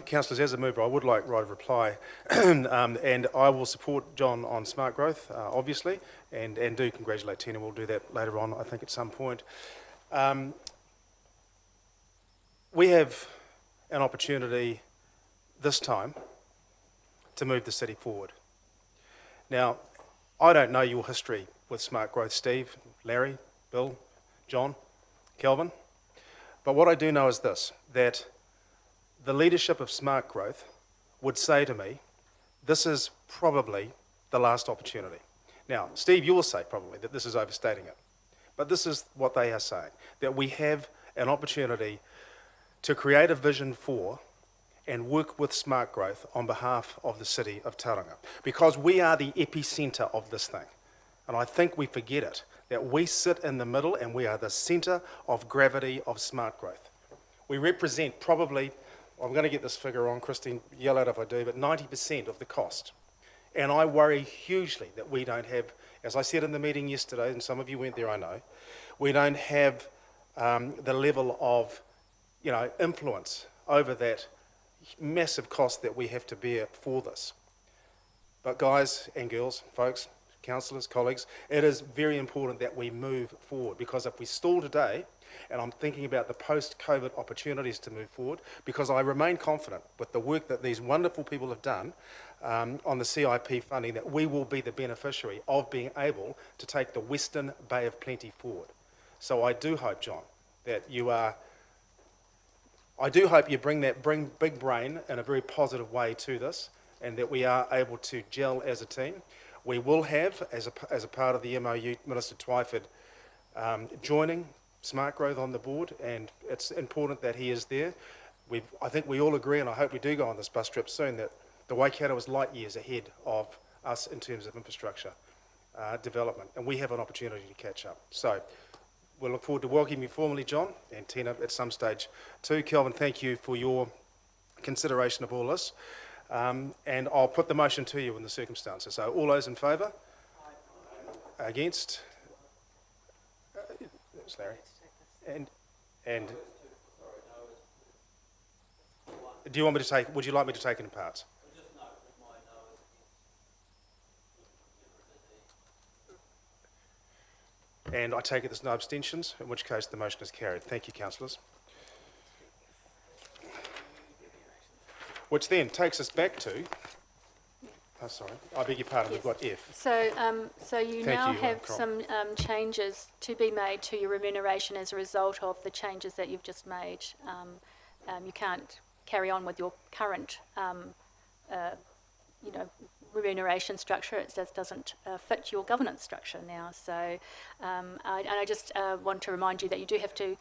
Councillors, as a mover, I would like right of reply, and I will support John on Smart Growth, obviously, and do congratulate Tina. We'll do that later on, I think, at some point. We have an opportunity this time to move the city forward. Now, I don't know your history with Smart Growth, Steve, Larry, Bill, John, Kelvin, but what I do know is this, that the leadership of Smart Growth would say to me, this is probably the last opportunity. Now, Steve, you will say probably that this is overstating it, but this is what they are saying, that we have an opportunity to create a vision for and work with Smart Growth on behalf of the city of Tauranga, because we are the epicentre of this thing. And I think we forget it, that we sit in the middle and we are the centre of gravity of Smart Growth. We represent probably, I'm going to get this figure on, Christine, yell out if I do, but 90% of the cost. And I worry hugely that we don't have, as I said in the meeting yesterday, and some of you went there, I know, we don't have the level of, influence over that, massive cost that we have to bear for this. But guys and girls, folks, councillors, colleagues, it is very important that we move forward, because if we stall today, and I'm thinking about the post-COVID opportunities to move forward, because I remain confident with the work that these wonderful people have done on the CIP funding, that we will be the beneficiary of being able to take the Western Bay of Plenty forward. So I do hope, John, that you are, I do hope you bring big brain in a very positive way to this, and that we are able to gel as a team. We will have, as a part of the MOU, Minister Twyford joining Smart Growth on the board, and it's important that he is there. I think we all agree, and I hope we do go on this bus trip soon, that the Waikato is light years ahead of us in terms of infrastructure development, and we have an opportunity to catch up. So we'll look forward to welcoming you formally, John, and Tina at some stage too. Kelvin, thank you for your consideration of all this. And I'll put the motion to you in the circumstances. So all those in favour? Against? There's Larry. And do you want me to take, would you like me to take it in parts? And I take it there's no abstentions, in which case the motion is carried. Thank you, councillors. Which then takes us back to, oh sorry, I beg your pardon, we've got F. So, so you Thank now you, have Carol. some changes to be made to your remuneration as a result of the changes that you've just made. You can't carry on with your current, remuneration structure. It just doesn't fit your governance structure now. So, I just want to remind you that you do have to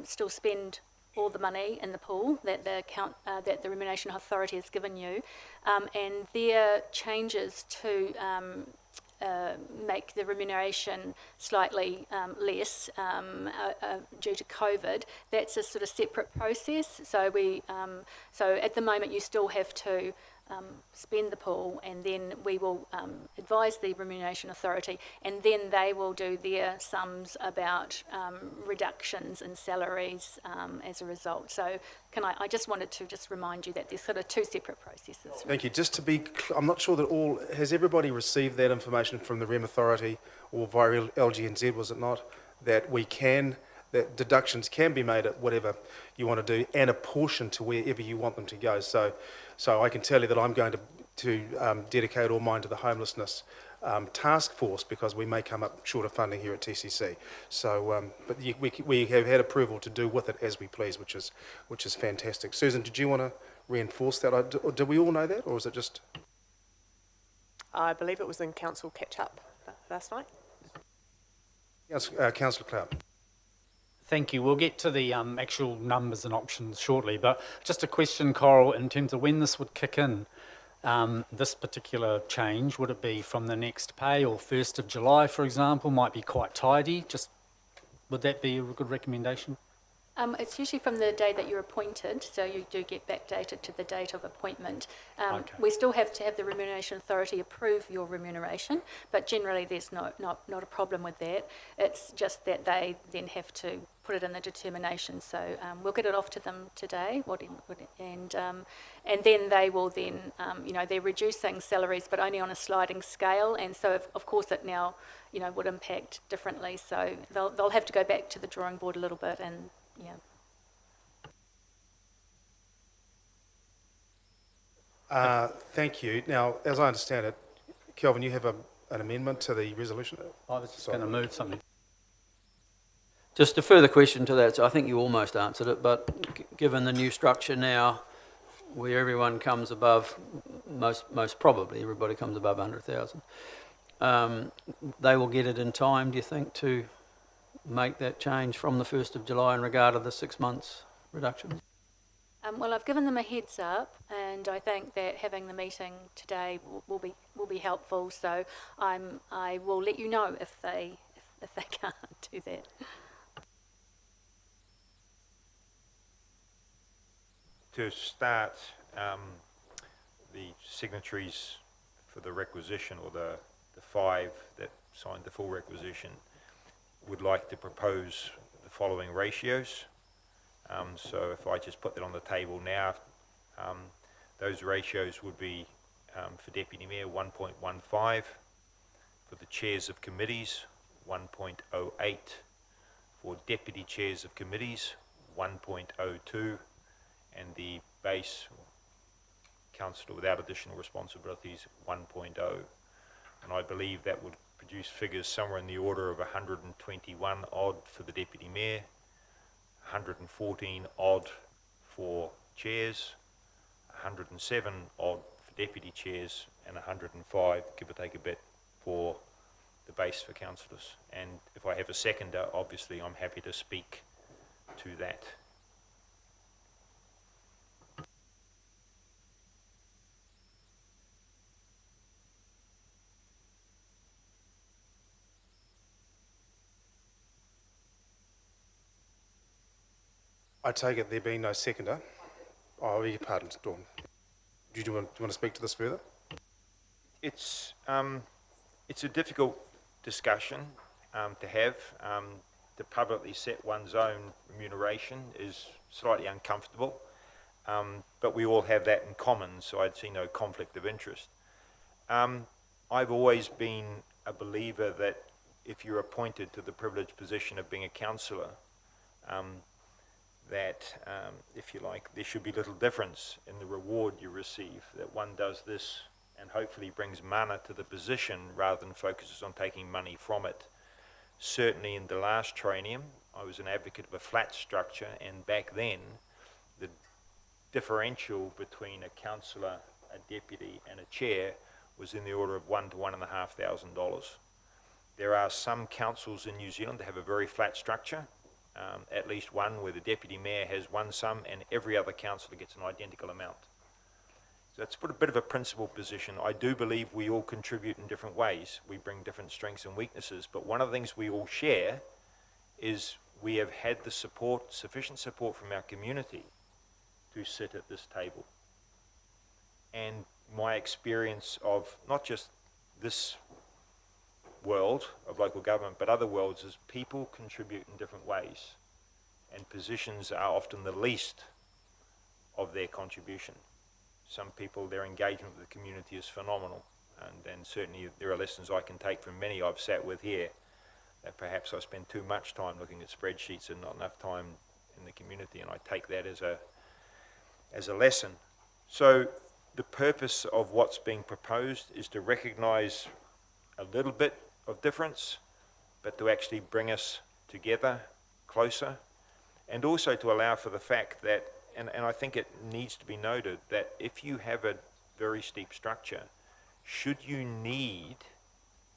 still spend all the money in the pool that the Remuneration Authority has given you, and their changes to make the remuneration slightly less due to COVID. That's a sort of separate process. So so at the moment you still have to spend the pool, and then we will advise the Remuneration Authority, and then they will do their sums about reductions in salaries as a result. So I just wanted to just remind you that there's sort of two separate processes. Thank you. Just to be clear, I'm not sure that has everybody received that information from the Rem Authority or via LGNZ, was it not, that that deductions can be made at whatever you want to do, and apportioned to wherever you want them to go. So I can tell you that I'm going to dedicate all mine to the homelessness task force, because we may come up short of funding here at TCC. So, but we have had approval to do with it as we please, which is fantastic. Susan, did you want to reinforce that? Or do we all know that, or is it just? I believe it was in council catch-up last night. Yes, Councillor Cloud. Thank you. We'll get to the actual numbers and options shortly, but just a question, Coral, in terms of when this would kick in, this particular change, would it be from the next pay or 1st of July, for example? Might be quite tidy. Would that be a good recommendation? It's usually from the day that you're appointed, so you do get backdated to the date of appointment. Okay. We still have to have the Remuneration Authority approve your remuneration, but generally there's not a problem with that. It's just that they then have to put it in the determination. So we'll get it off to them today, and then they will then, they're reducing salaries, but only on a sliding scale, and so of course it now, would impact differently. So they'll have to go back to the drawing board a little bit, and Thank you. Now, as I understand it, Kelvin, you have an amendment to the resolution? I was just going to move something. Just a further question to that. So I think you almost answered it, but given the new structure now, where everyone comes above, most probably everybody comes above 100,000, they will get it in time, do you think, to make that change from the 1st of July in regard to the 6 months reduction? well, I've given them a heads up, and I think that having the meeting today will be helpful. So I will let you know if they can't do that. To start, the signatories for the requisition, or the 5 that signed the full requisition, would like to propose the following ratios. So if I just put that on the table now, Those ratios would be for Deputy Mayor 1.15, for the chairs of committees 1.08, for deputy chairs of committees 1.02, and the base councillor without additional responsibilities 1.0. And I believe that would produce figures somewhere in the order of 121 odd for the deputy mayor, 114 odd for chairs, 107 odd for deputy chairs, and 105, give or take a bit, for the base for councillors. And if I have a seconder, obviously I'm happy to speak to that. I take it there being no seconder. Oh, your pardon, Dawn. Do you want to speak to this further? It's a difficult discussion to have. To publicly set one's own remuneration is slightly uncomfortable, but we all have that in common, so I'd see no conflict of interest. I've always been a believer that if you're appointed to the privileged position of being a councillor, that, if you like, there should be little difference in the reward you receive, that one does this and hopefully brings mana to the position rather than focuses on taking money from it. Certainly in the last training, I was an advocate of a flat structure, and back then, the differential between a councillor, a deputy and a chair was in the order of $1,000 to $1,500. There are some councils in New Zealand that have a very flat structure, at least one where the deputy mayor has one sum and every other councillor gets an identical amount. So that's put a bit of a principled position. I do believe we all contribute in different ways. We bring different strengths and weaknesses, but one of the things we all share is we have had the support, sufficient support from our community to sit at this table. And my experience of not just this world of local government, but other worlds, is people contribute in different ways, and positions are often the least of their contribution. Some people, their engagement with the community is phenomenal, and certainly there are lessons I can take from many I've sat with here, that perhaps I spend too much time looking at spreadsheets and not enough time in the community, and I take that as a lesson. So the purpose of what's being proposed is to recognise a little bit of difference, but to actually bring us together closer, and also to allow for the fact that, and I think it needs to be noted, that if you have a very steep structure, should you need,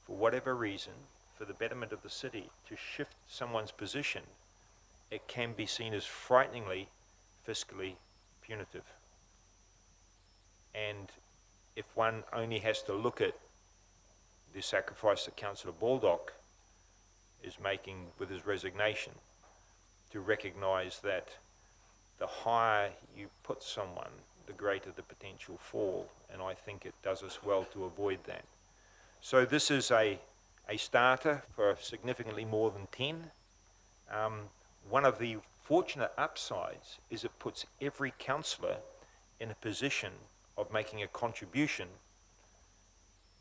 for whatever reason, for the betterment of the city, to shift someone's position, it can be seen as frighteningly fiscally punitive. And if one only has to look at the sacrifice that Councillor Baldock is making with his resignation, to recognise that the higher you put someone, the greater the potential fall, and I think it does us well to avoid that. So this is a starter for significantly more than 10. One of the fortunate upsides is it puts every councillor in a position of making a contribution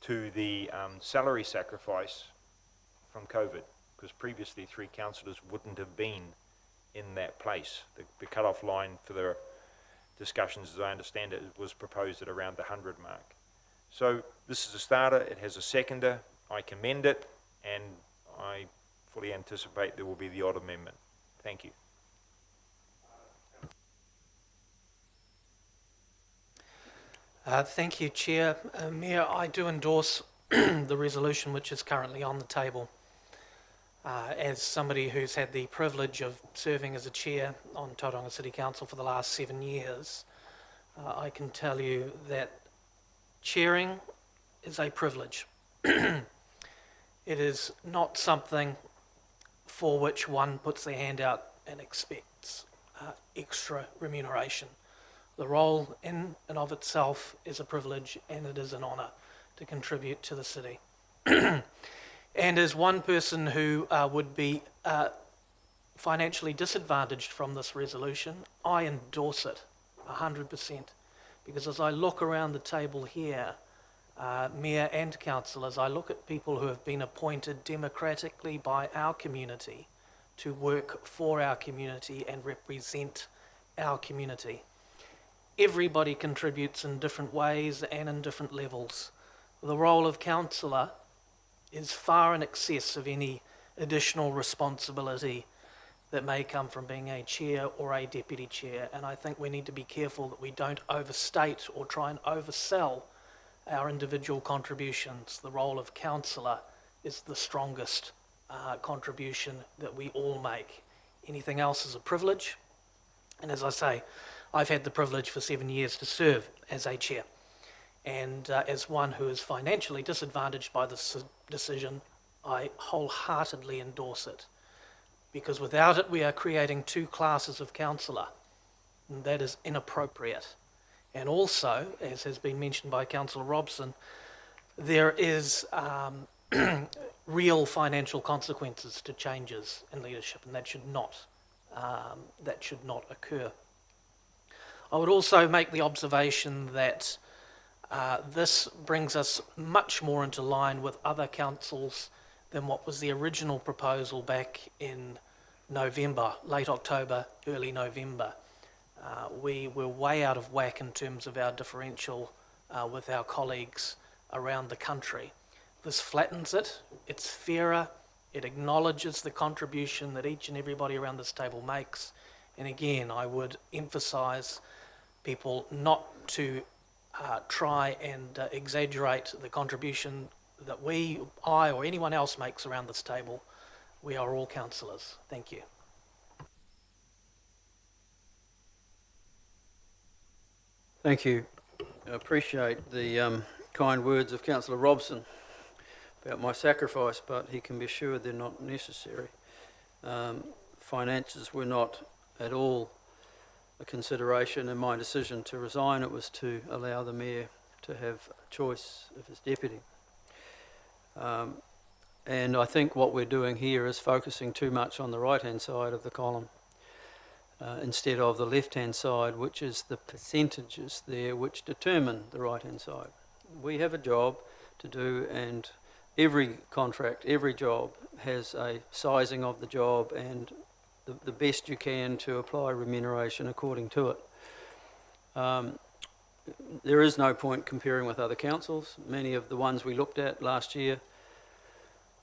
to the salary sacrifice from COVID, because previously 3 councillors wouldn't have been in that place. The cut-off line for the discussions, as I understand it, was proposed at around the 100 mark. So this is a starter, it has a seconder, I commend it, and I fully anticipate there will be the odd amendment. Thank you. Thank you, Chair. Mayor, I do endorse the resolution which is currently on the table. As somebody who's had the privilege of serving as a chair on Tauranga City Council for the last 7 years, I can tell you that chairing is a privilege. It is not something for which one puts their hand out and expects extra remuneration. The role in and of itself is a privilege, and it is an honour to contribute to the city. And as one person who would be financially disadvantaged from this resolution, I endorse it 100%. Because as I look around the table here, Mayor and councillors, I look at people who have been appointed democratically by our community to work for our community and represent our community. Everybody contributes in different ways and in different levels. The role of councillor is far in excess of any additional responsibility that may come from being a chair or a deputy chair, and I think we need to be careful that we don't overstate or try and oversell our individual contributions. The role of councillor is the strongest contribution that we all make. Anything else is a privilege, and as I say, I've had the privilege for 7 years to serve as a chair, and as one who is financially disadvantaged by this decision, I wholeheartedly endorse it, because without it we are creating two classes of councillor, and that is inappropriate. And also, as has been mentioned by Councillor Robson, there is real financial consequences to changes in leadership, and that should not occur. I would also make the observation that this brings us much more into line with other councils than what was the original proposal back in November, late October, early November. We were way out of whack in terms of our differential with our colleagues around the country. This flattens it, it's fairer, it acknowledges the contribution that each and everybody around this table makes. And again, I would emphasise people not to try and exaggerate the contribution that I or anyone else makes around this table. We are all councillors. Thank you. Thank you. I appreciate the kind words of Councillor Robson about my sacrifice, but he can be assured they're not necessary. Finances were not at all a consideration in my decision to resign. It was to allow the Mayor to have a choice of his deputy. And I think what we're doing here is focusing too much on the right-hand side of the column instead of the left-hand side, which is the percentages there which determine the right-hand side. We have a job to do, and every contract, every job has a sizing of the job and the best you can to apply remuneration according to it. There is no point comparing with other councils. Many of the ones we looked at last year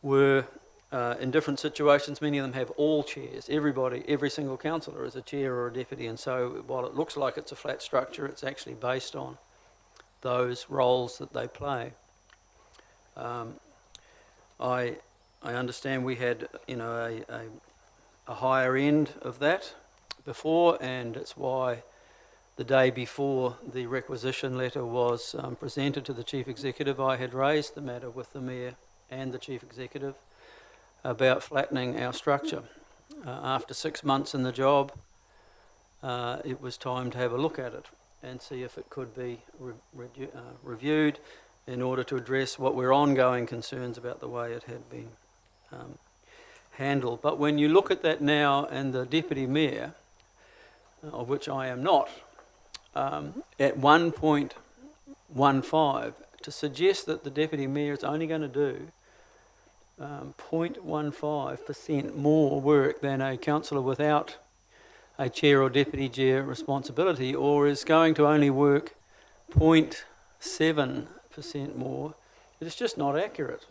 were in different situations. Many of them have all chairs. Every single councillor is a chair or a deputy, and so while it looks like it's a flat structure, it's actually based on those roles that they play. I understand we had, a higher end of that before, and it's why the day before the requisition letter was presented to the Chief Executive, I had raised the matter with the Mayor and the Chief Executive about flattening our structure. After 6 months in the job, it was time to have a look at it and see if it could be reviewed in order to address what were ongoing concerns about the way it had been handled. But when you look at that now, and the Deputy Mayor, of which I am not, at 1.15, to suggest that the Deputy Mayor is only going to do 0.15% more work than a councillor without a chair or deputy chair responsibility, or is going to only work 0.7% more, it is just not accurate.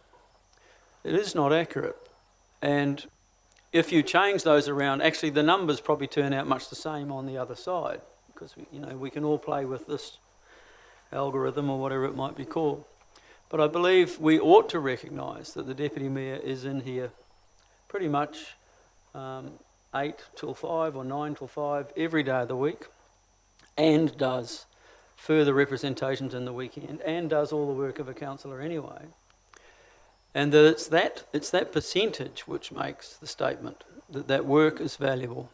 It is not accurate. And if you change those around, actually the numbers probably turn out much the same on the other side, because we can all play with this algorithm or whatever it might be called. But I believe we ought to recognise that the Deputy Mayor is in here pretty much 8 till 5 or 9 till 5 every day of the week, and does further representations in the weekend, and does all the work of a councillor anyway. And that it's that percentage which makes the statement that work is valuable.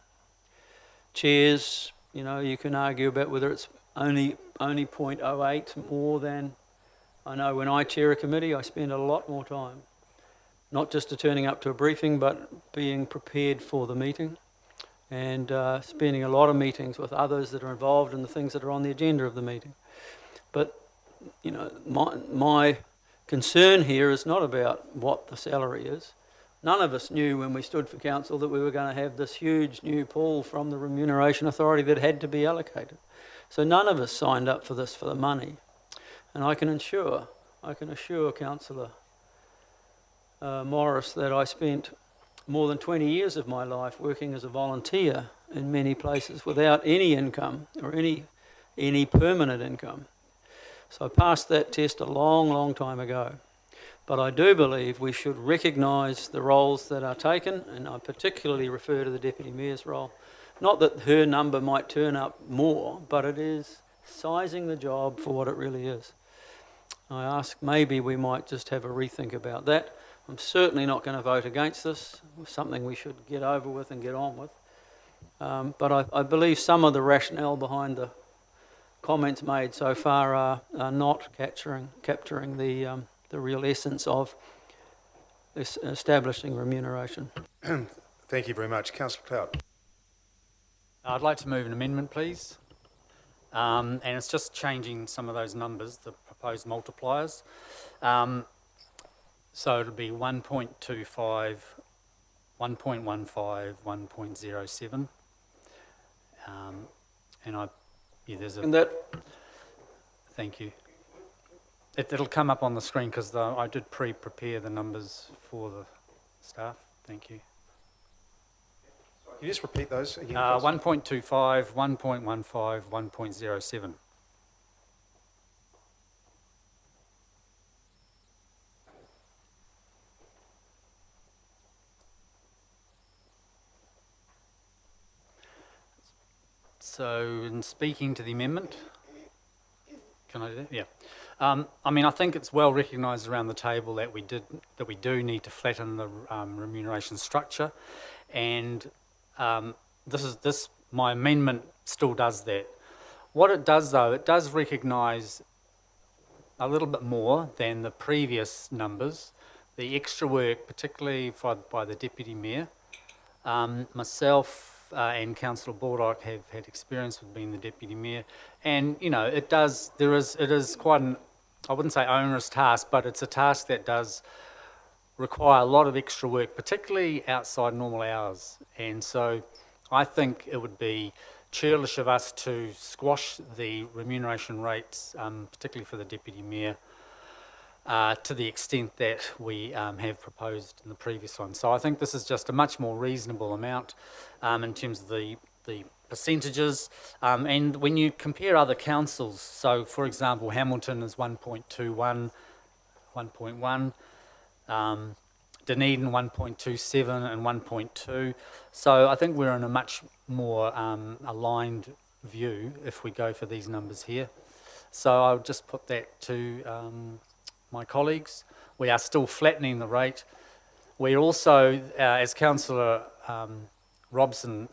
Chairs, you can argue about whether it's only 0.08 more than. I know when I chair a committee, I spend a lot more time, not just turning up to a briefing, but being prepared for the meeting, and spending a lot of meetings with others that are involved in the things that are on the agenda of the meeting. But, you know, my concern here is not about what the salary is. None of us knew when we stood for council that we were going to have this huge new pool from the Remuneration Authority that had to be allocated. So none of us signed up for this for the money. And I can assure Councillor Morris that I spent more than 20 years of my life working as a volunteer in many places without any income or any permanent income. So I passed that test a long, long time ago. But I do believe we should recognise the roles that are taken, and I particularly refer to the Deputy Mayor's role. Not that her number might turn up more, but it is sizing the job for what it really is. I ask maybe we might just have a rethink about that. I'm certainly not going to vote against this. It's something we should get over with and get on with. But I believe some of the rationale behind the comments made so far are not capturing the real essence of this establishing remuneration. Thank you very much. Councillor Cloud. I'd like to move an amendment, please. And it's just changing some of those numbers, the proposed multipliers. So it'll be 1.25, 1.15, 1.07. There's a... And that... Thank you. It'll come up on the screen because I did pre-prepare the numbers for the staff. Thank you. Can you just repeat those again? 1.25, 1.15, 1.07. So, in speaking to the amendment, can I do that? Yeah. I think it's well recognised around the table that we do need to flatten the remuneration structure, and my amendment still does that. What it does, though, it does recognise a little bit more than the previous numbers, the extra work, particularly by the Deputy Mayor. Myself and Councillor Baldock have had experience with being the Deputy Mayor, and it is quite an, I wouldn't say onerous task, but it's a task that does require a lot of extra work, particularly outside normal hours. And so I think it would be churlish of us to squash the remuneration rates, particularly for the Deputy Mayor, to the extent that we have proposed in the previous one. So I think this is just a much more reasonable amount in terms of the percentages. And when you compare other councils, so for example, Hamilton is 1.21, 1.1, Dunedin 1.27 and 1.2. So I think we're in a much more aligned view if we go for these numbers here. So I'll just put that to my colleagues. We are still flattening the rate. We're also, as Councillor Robson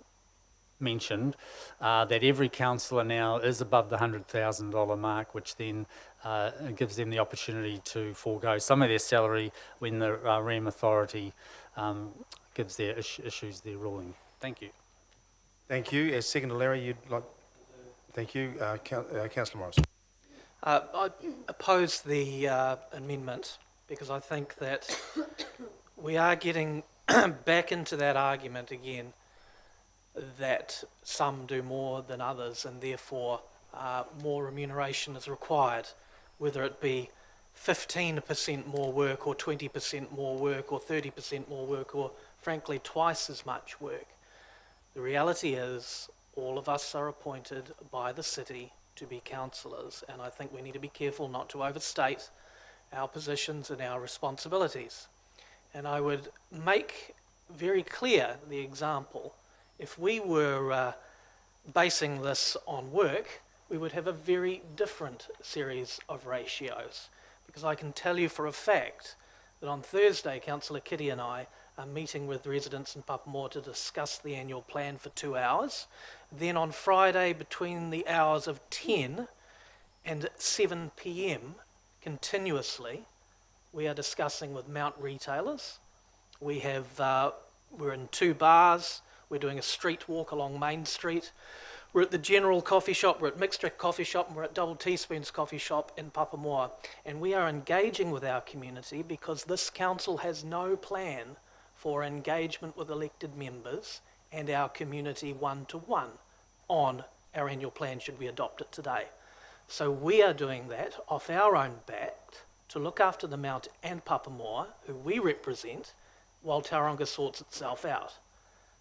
mentioned, that every councillor now is above the $100,000 mark, which then gives them the opportunity to forego some of their salary when the REM Authority gives their issues their ruling. Thank you. Thank you. As Secretary Larry, you'd like... Thank you. Councillor Morris. I oppose the amendment because I think that we are getting back into that argument again that some do more than others and therefore more remuneration is required, whether it be 15% more work or 20% more work or 30% more work or frankly twice as much work. The reality is all of us are appointed by the city to be councillors, and I think we need to be careful not to overstate our positions and our responsibilities. And I would make very clear the example. If we were basing this on work, we would have a very different series of ratios. Because I can tell you for a fact that on Thursday, Councillor Kitty and I are meeting with residents in Papamoa to discuss the annual plan for 2 hours. Then on Friday, between the hours of 10 and 7 p.m, continuously, we are discussing with Mount retailers. We're in 2 bars. We're doing a street walk along Main Street. We're at the General Coffee Shop, we're at Mixtrack Coffee Shop, and we're at Double Teaspoons Coffee Shop in Papamoa. And we are engaging with our community because this council has no plan for engagement with elected members and our community one-to-one on our annual plan should we adopt it today. So we are doing that off our own back to look after the Mount and Papamoa, who we represent, while Tauranga sorts itself out.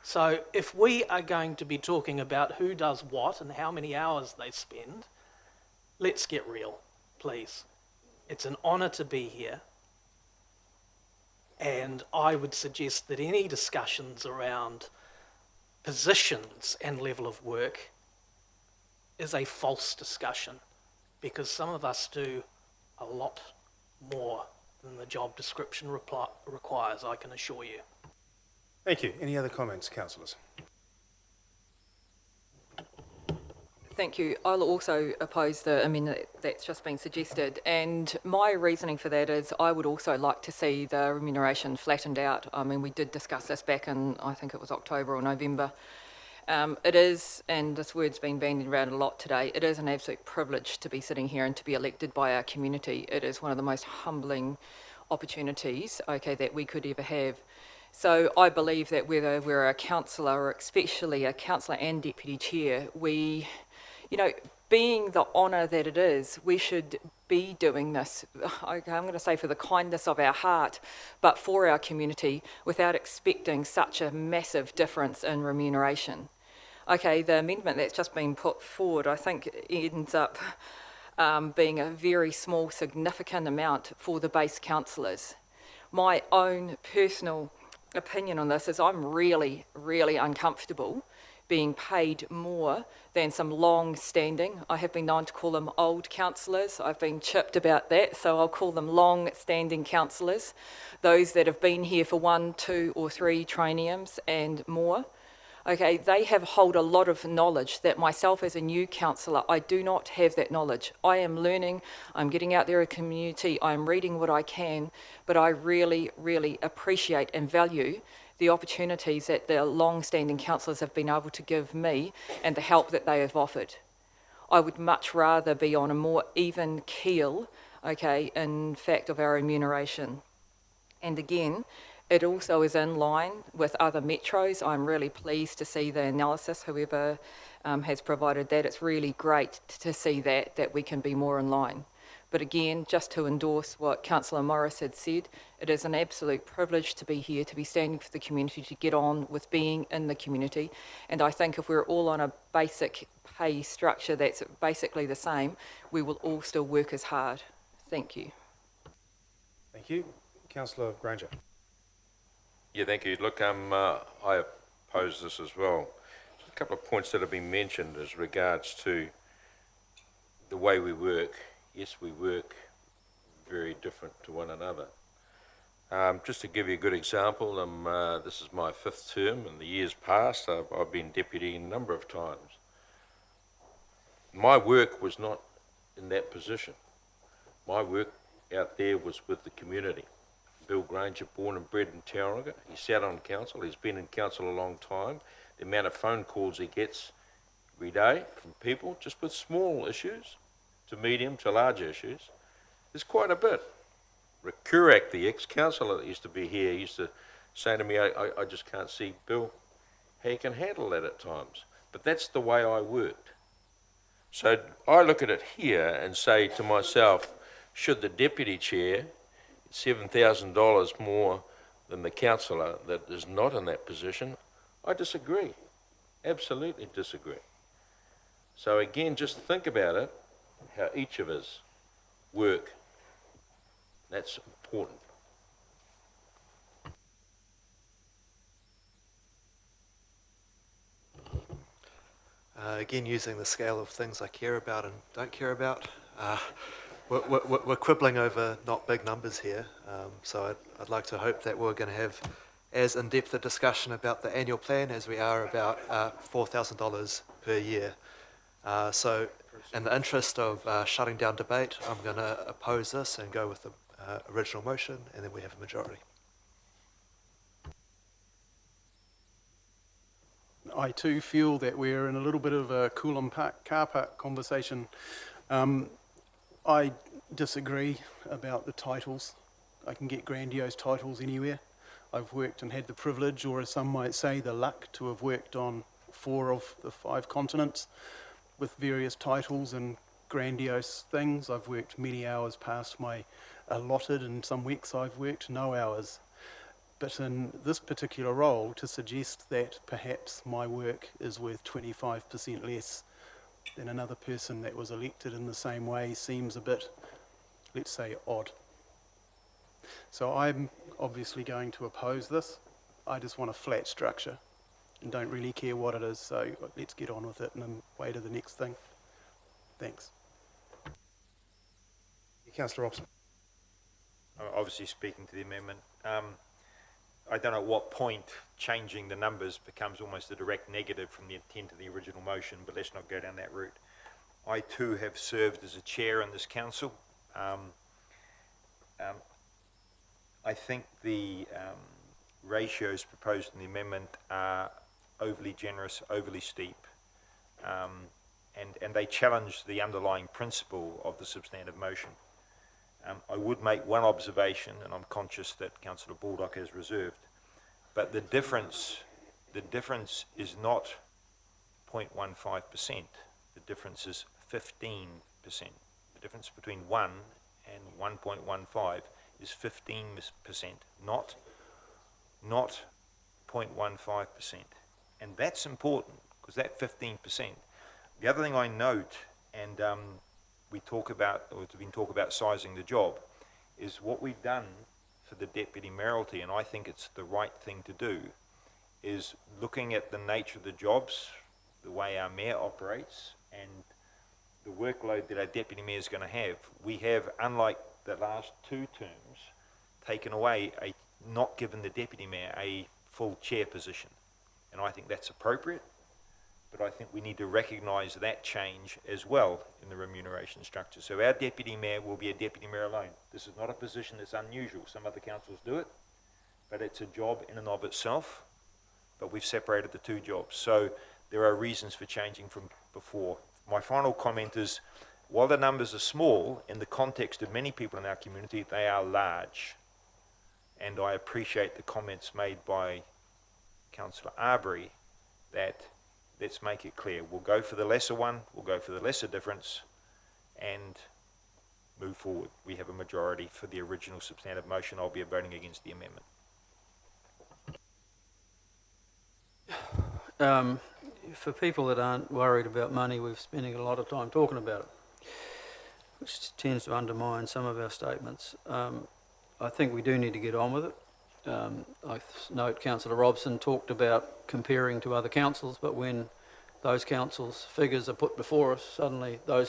So if we are going to be talking about who does what and how many hours they spend, let's get real, please. It's an honour to be here. And I would suggest that any discussions around positions and level of work is a false discussion, because some of us do a lot more than the job description requires, I can assure you. Thank you. Any other comments, councillors? Thank you. I'll also oppose that's just been suggested. And my reasoning for that is I would also like to see the remuneration flattened out. I mean, we did discuss this back in, I think it was October or November. It is, and this word's been bandied around a lot today, it is an absolute privilege to be sitting here and to be elected by our community. It is one of the most humbling opportunities, that we could ever have. So I believe that whether we're a councillor or especially a councillor and deputy chair, we, being the honour that it is, we should be doing this, I'm going to say for the kindness of our heart, but for our community without expecting such a massive difference in remuneration. The amendment that's just been put forward, I think ends up being a very small, significant amount for the base councillors. My own personal opinion on this is I'm really, really uncomfortable being paid more than some long-standing, I have been known to call them old councillors. I've been chipped about that, so I'll call them long-standing councillors, those that have been here for 1, 2 or 3 traineums and more. They hold a lot of knowledge that myself as a new councillor, I do not have that knowledge. I am learning, I'm getting out there in the community, I'm reading what I can, but I really, really appreciate and value the opportunities that the long-standing councillors have been able to give me and the help that they have offered. I would much rather be on a more even keel, in fact, of our remuneration. And again, it also is in line with other metros. I'm really pleased to see the analysis, whoever has provided that. It's really great to see that we can be more in line. But again, just to endorse what Councillor Morris had said, it is an absolute privilege to be here, to be standing for the community, to get on with being in the community. And I think if we're all on a basic pay structure that's basically the same, we will all still work as hard. Thank you. Thank you. Councillor Granger. Yeah, thank you. Look, I oppose this as well. Just a couple of points that have been mentioned as regards to the way we work. Yes, we work very different to one another. Just to give you a good example, this is my 5th term. In the years past, I've been deputy a number of times. My work was not in that position. My work out there was with the community. Bill Granger, born and bred in Tauranga. He sat on council. He's been in council a long time. The amount of phone calls he gets every day from people, just with small issues, to medium to large issues, is quite a bit. Rick Kurak, the ex-councillor that used to be here, used to say to me, I just can't see, Bill, how you can handle that at times. But that's the way I worked. So I look at it here and say to myself, should the deputy chair $7,000 more than the councillor that is not in that position? I disagree. Absolutely disagree. So again, just think about it, how each of us work. That's important. Again, using the scale of things I care about and don't care about. We're quibbling over not big numbers here, so I'd like to hope that we're going to have as in-depth a discussion about the annual plan as we are about $4,000 per year. So in the interest of shutting down debate, I'm going to oppose this and go with the original motion, and then we have a majority. I too feel that we're in a little bit of a Coolum Park car park conversation. I disagree about the titles. I can get grandiose titles anywhere. I've worked and had the privilege, or as some might say, the luck, to have worked on 4 of the 5 continents with various titles and grandiose things. I've worked many hours past my allotted, and some weeks I've worked no hours. But in this particular role, to suggest that perhaps my work is worth 25% less than another person that was elected in the same way seems a bit, let's say, odd. So I'm obviously going to oppose this. I just want a flat structure and don't really care what it is, so let's get on with it and then wait to the next thing. Thanks. Councillor Robson. I'm obviously speaking to the amendment. I don't know at what point changing the numbers becomes almost a direct negative from the intent of the original motion, but let's not go down that route. I too have served as a chair in this council. I think the ratios proposed in the amendment are overly generous, overly steep, and they challenge the underlying principle of the substantive motion. I would make one observation, and I'm conscious that Councillor Baldock has reserved, but the difference is not 0.15%. The difference is 15%. The difference between 1 and 1.15 is 15%, not 0.15%. And that's important, because that 15%. The other thing I note, and we talk about, or it's been talk about sizing the job, is what we've done for the deputy mayoralty, and I think it's the right thing to do, is looking at the nature of the jobs, the way our mayor operates, and the workload that our deputy mayor is going to have. We have, unlike the last 2 terms, taken away, not given the deputy mayor a full chair position. And I think that's appropriate, but I think we need to recognise that change as well in the remuneration structure. So our deputy mayor will be a deputy mayor alone. This is not a position that's unusual. Some other councils do it, but it's a job in and of itself, but we've separated the 2 jobs. So there are reasons for changing from before. My final comment is, while the numbers are small, in the context of many people in our community, they are large. And I appreciate the comments made by Councillor Arbery that let's make it clear. We'll go for the lesser one, we'll go for the lesser difference, and move forward. We have a majority for the original substantive motion. I'll be voting against the amendment. For people that aren't worried about money, we're spending a lot of time talking about it, which tends to undermine some of our statements. I think we do need to get on with it. I note Councillor Robson talked about comparing to other councils, but when those councils' figures are put before us, suddenly they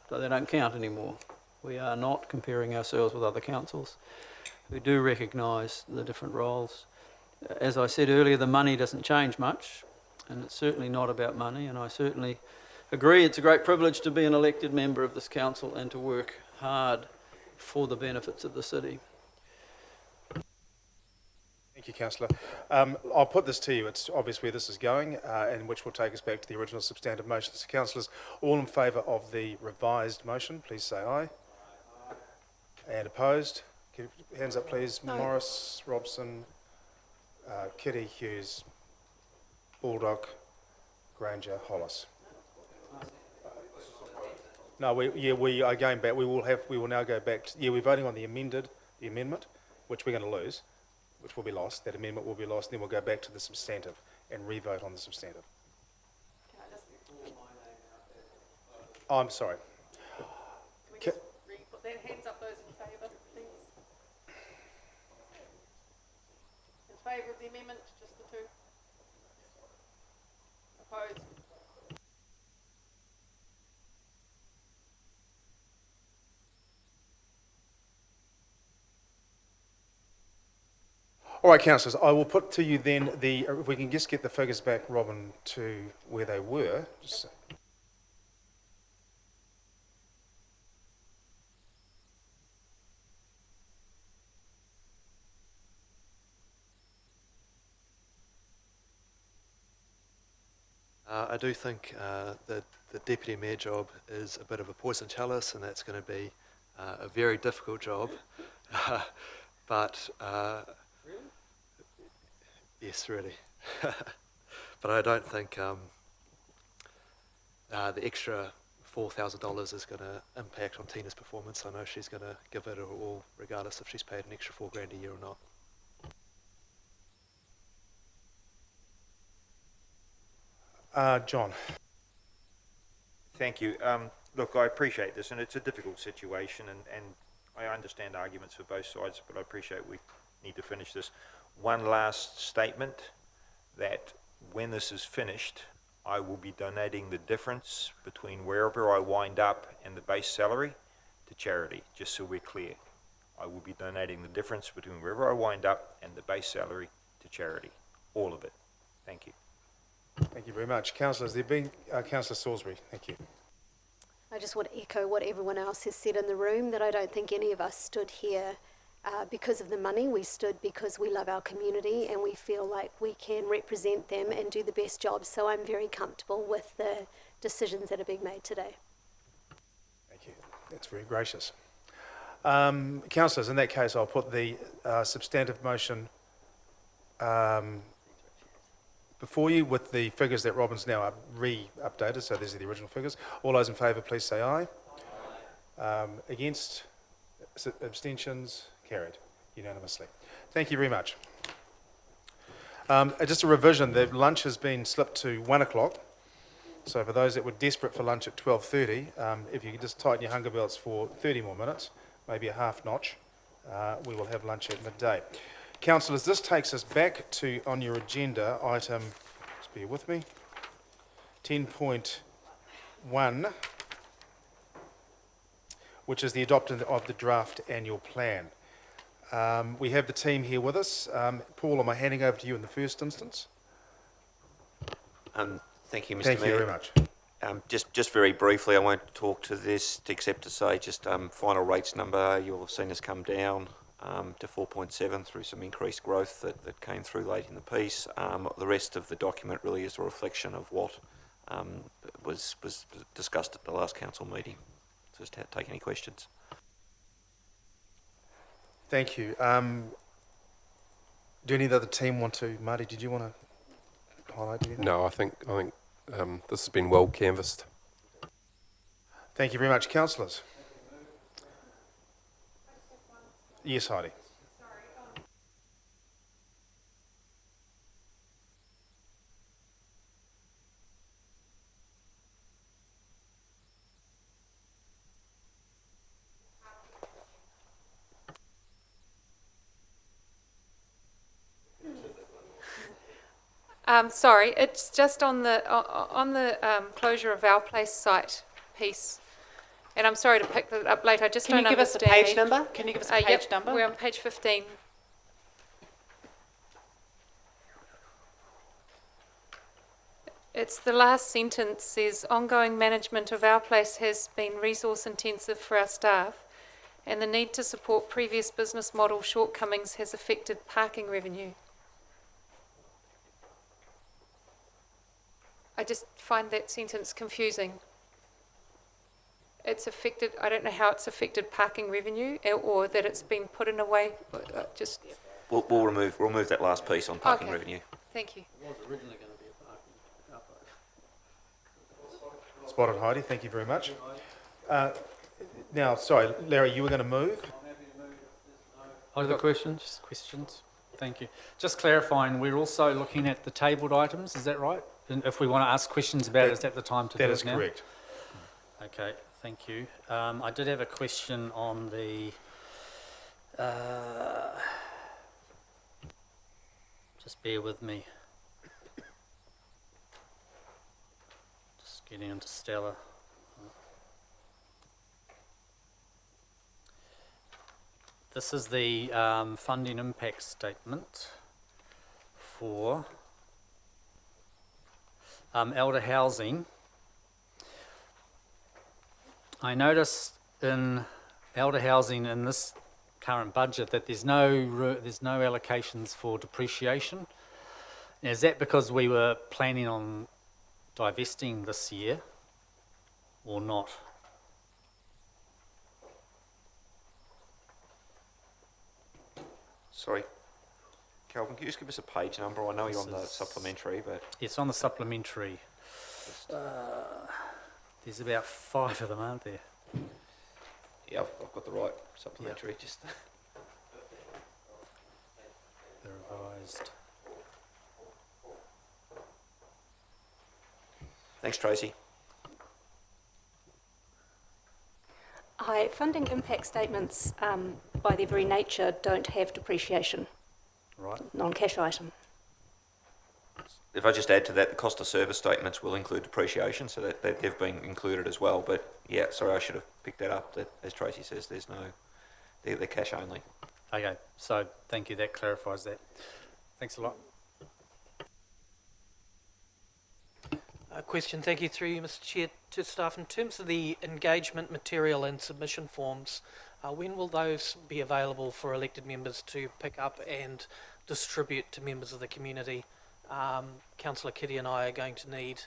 don't count anymore. We are not comparing ourselves with other councils. We do recognise the different roles. As I said earlier, the money doesn't change much, and it's certainly not about money, and I certainly agree it's a great privilege to be an elected member of this council and to work hard for the benefits of the city. Thank you, Councillor. I'll put this to you. It's obvious where this is going, and which will take us back to the original substantive motion. So, councillors, all in favour of the revised motion, please say aye. And opposed? Keep hands up, please. No. Morris, Robson, Kitty, Hughes, Baldock, Granger, Hollis. No, we are going back. We will now go back. We're voting on the amendment, which we're going to lose, which will be lost. That amendment will be lost. Then we'll go back to the substantive and re-vote on the substantive. Oh, I'm sorry. Can we just put that hands up, those in favour, please? In favour of the amendment, just the 2. Opposed? All right, councillors, I will put to you then if we can just get the figures back, Robin, to where they were. Just I do think that the deputy mayor job is a bit of a poison chalice, and that's going to be a very difficult job. But yes, really. But I don't think the extra $4,000 is going to impact on Tina's performance. I know she's going to give it her all, regardless if she's paid an extra $4,000 a year or not. John. Thank you. Look, I appreciate this, and it's a difficult situation, and I understand arguments for both sides, but I appreciate we need to finish this. One last statement, that when this is finished, I will be donating the difference between wherever I wind up and the base salary to charity, just so we're clear. I will be donating the difference between wherever I wind up and the base salary to charity, all of it. Thank you. Thank you very much. Councillors, there being Councillor Salisbury, thank you. I just want to echo what everyone else has said in the room, that I don't think any of us stood here because of the money. We stood because we love our community and we feel like we can represent them and do the best job. So I'm very comfortable with the decisions that are being made today. Thank you. That's very gracious. Councillors, in that case, I'll put the substantive motion before you with the figures that Robin's now re-updated, so these are the original figures. All those in favour, please say aye. Against? Abstentions? Carried unanimously. Thank you very much. Just a revision, the lunch has been slipped to 1 o'clock. So for those that were desperate for lunch at 12:30, if you could just tighten your hunger belts for 30 more minutes, maybe a half notch, we will have lunch at midday. Councillors, this takes us back to, on your agenda, item, just bear with me, 10.1, which is the adoption of the draft annual plan. We have the team here with us. Paul, am I handing over to you in the first instance? Thank you, Mr. Mayor. Thank you very much. Just very briefly, I won't talk to this except to say just final rates number, you'll have seen us come down to 4.7 through some increased growth that came through late in the piece. The rest of the document really is a reflection of what was discussed at the last council meeting. So just take any questions. Thank you. Do any of the other team want to, Marty, did you want to highlight anything? No, I think this has been well canvassed. Thank you very much. Councillors? Yes, Heidi. Sorry, it's just on the closure of our place site piece. And I'm sorry to pick that up late. I just Can don't you give us a understand. page number? Can you give us a page number? We're on page 15. It's the last sentence says, ongoing management of our place has been resource intensive for our staff, and the need to support previous business model shortcomings has affected parking revenue. I just find that sentence confusing. It's affected, I don't know how it's affected parking revenue or that it's been put in a way, just... We'll remove that last piece on parking Okay. revenue. Thank you. It was originally going to be a parking car park. Spotted, Heidi. Thank you very much. Now, sorry, Larry, you were going to move? Other questions? Questions? Thank you. Just clarifying, we're also looking at the tabled items, is that right? And if we want to ask questions about it, is that the time to do it now? That is correct. Okay, thank you. I did have a question on the... just bear with me. Just getting into Stella. This is the funding impact statement for elder housing. I noticed in elder housing in this current budget that there's no allocations for depreciation. Is that because we were planning on divesting this year or not? Sorry, Calvin, can you just give us a page number? I know you're on the This is- supplementary, but It's on the supplementary. There's about 5 of them, aren't there? yeah, I've got the right supplementary. Just The revised. thanks, Tracy. Hi, funding impact statements, by their very nature, don't have depreciation, Right. non-cash item. If I just add to that, the cost of service statements will include depreciation, so that they've been included as well. But yeah, sorry, I should have picked that up. That, as Tracy says, there's no, they're cash only. Okay, so thank you, that clarifies that. Thanks a lot. A question, thank you, through you, Mr. Chair, to staff. In terms of the engagement material and submission forms, when will those be available for elected members to pick up and distribute to members of the community? Councillor Kitty and I are going to need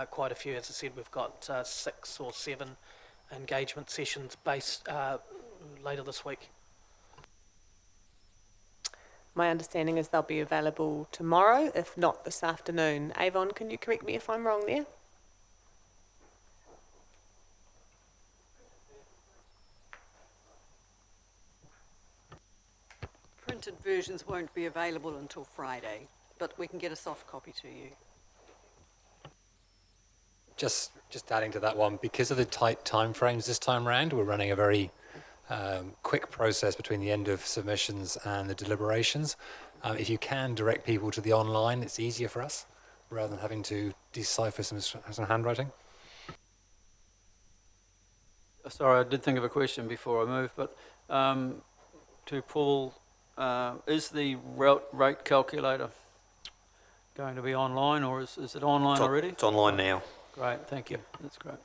quite a few. As I said, we've got 6 or 7 engagement sessions based later this week. My understanding is they'll be available tomorrow, if not this afternoon. Avon, can you correct me if I'm wrong there? Printed versions won't be available until Friday, but we can get a soft copy to you. Just adding to that one, because of the tight timeframes this time round, we're running a very quick process between the end of submissions and the deliberations. If you can direct people to the online, it's easier for us, rather than having to decipher some handwriting. Sorry, I did think of a question before I move, but to Paul, is the rate calculator going to be online, or is it online already? It's online now. Great, thank you. That's great.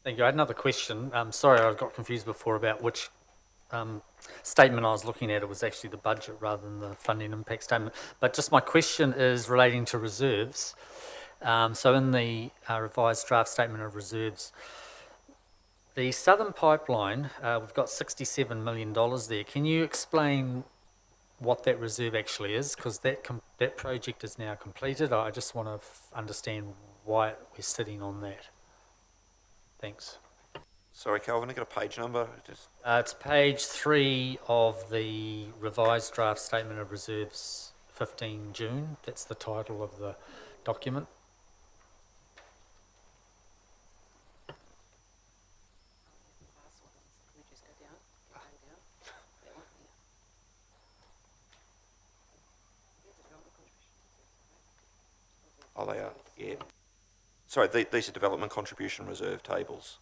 Thank you. I had another question. Sorry, I got confused before about which statement I was looking at. It was actually the budget rather than the funding impact statement. But just my question is relating to reserves. So in the revised draft statement of reserves, the Southern Pipeline, we've got $67 million there. Can you explain what that reserve actually is? Because that project is now completed. I just want to understand why we're sitting on that. Thanks. Sorry, Calvin, I got a page number. It's page 3 of the revised draft statement of reserves, 15 June. That's the title of the document. Oh, they are, yeah. Sorry, these are development contribution reserve tables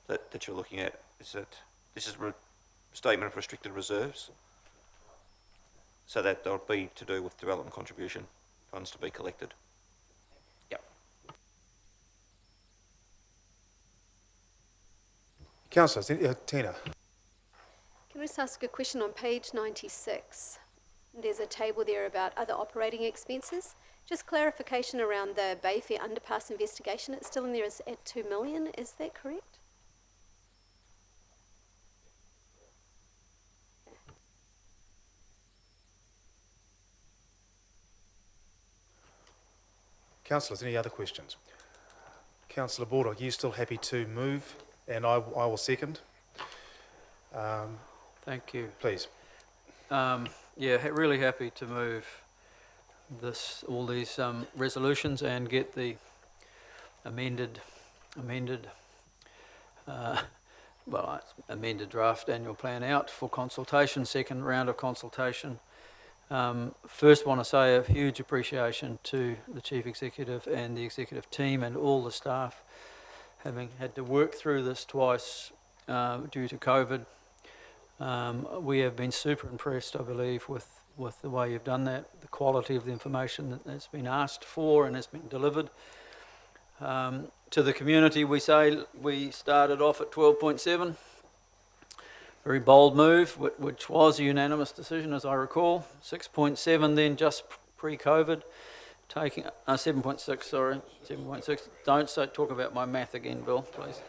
that you're looking at. This is statement of restricted reserves. So that they'll be to do with development contribution funds to be collected. Yep. Councillor, Tina. Can I just ask a question on page 96? There's a table there about other operating expenses. Just clarification around the Bayfair underpass investigation. It's still in there as at 2 million. Is that correct? Councillors, any other questions? Councillor Baldock, are you still happy to move? And I will second. Thank you. Please. Yeah, really happy to move all these resolutions and get the amended draft annual plan out for consultation, second round of consultation. First want to say a huge appreciation to the Chief Executive and the executive team and all the staff, having had to work through this twice due to COVID. We have been super impressed, I believe, with the way you've done that, the quality of the information that's been asked for and has been delivered. To the community, we say we started off at 12.7. Very bold move, which was a unanimous decision, as I recall. 6.7 then just pre-COVID, taking 7.6. Sorry, 7.6. Don't talk about my math again, Bill, please.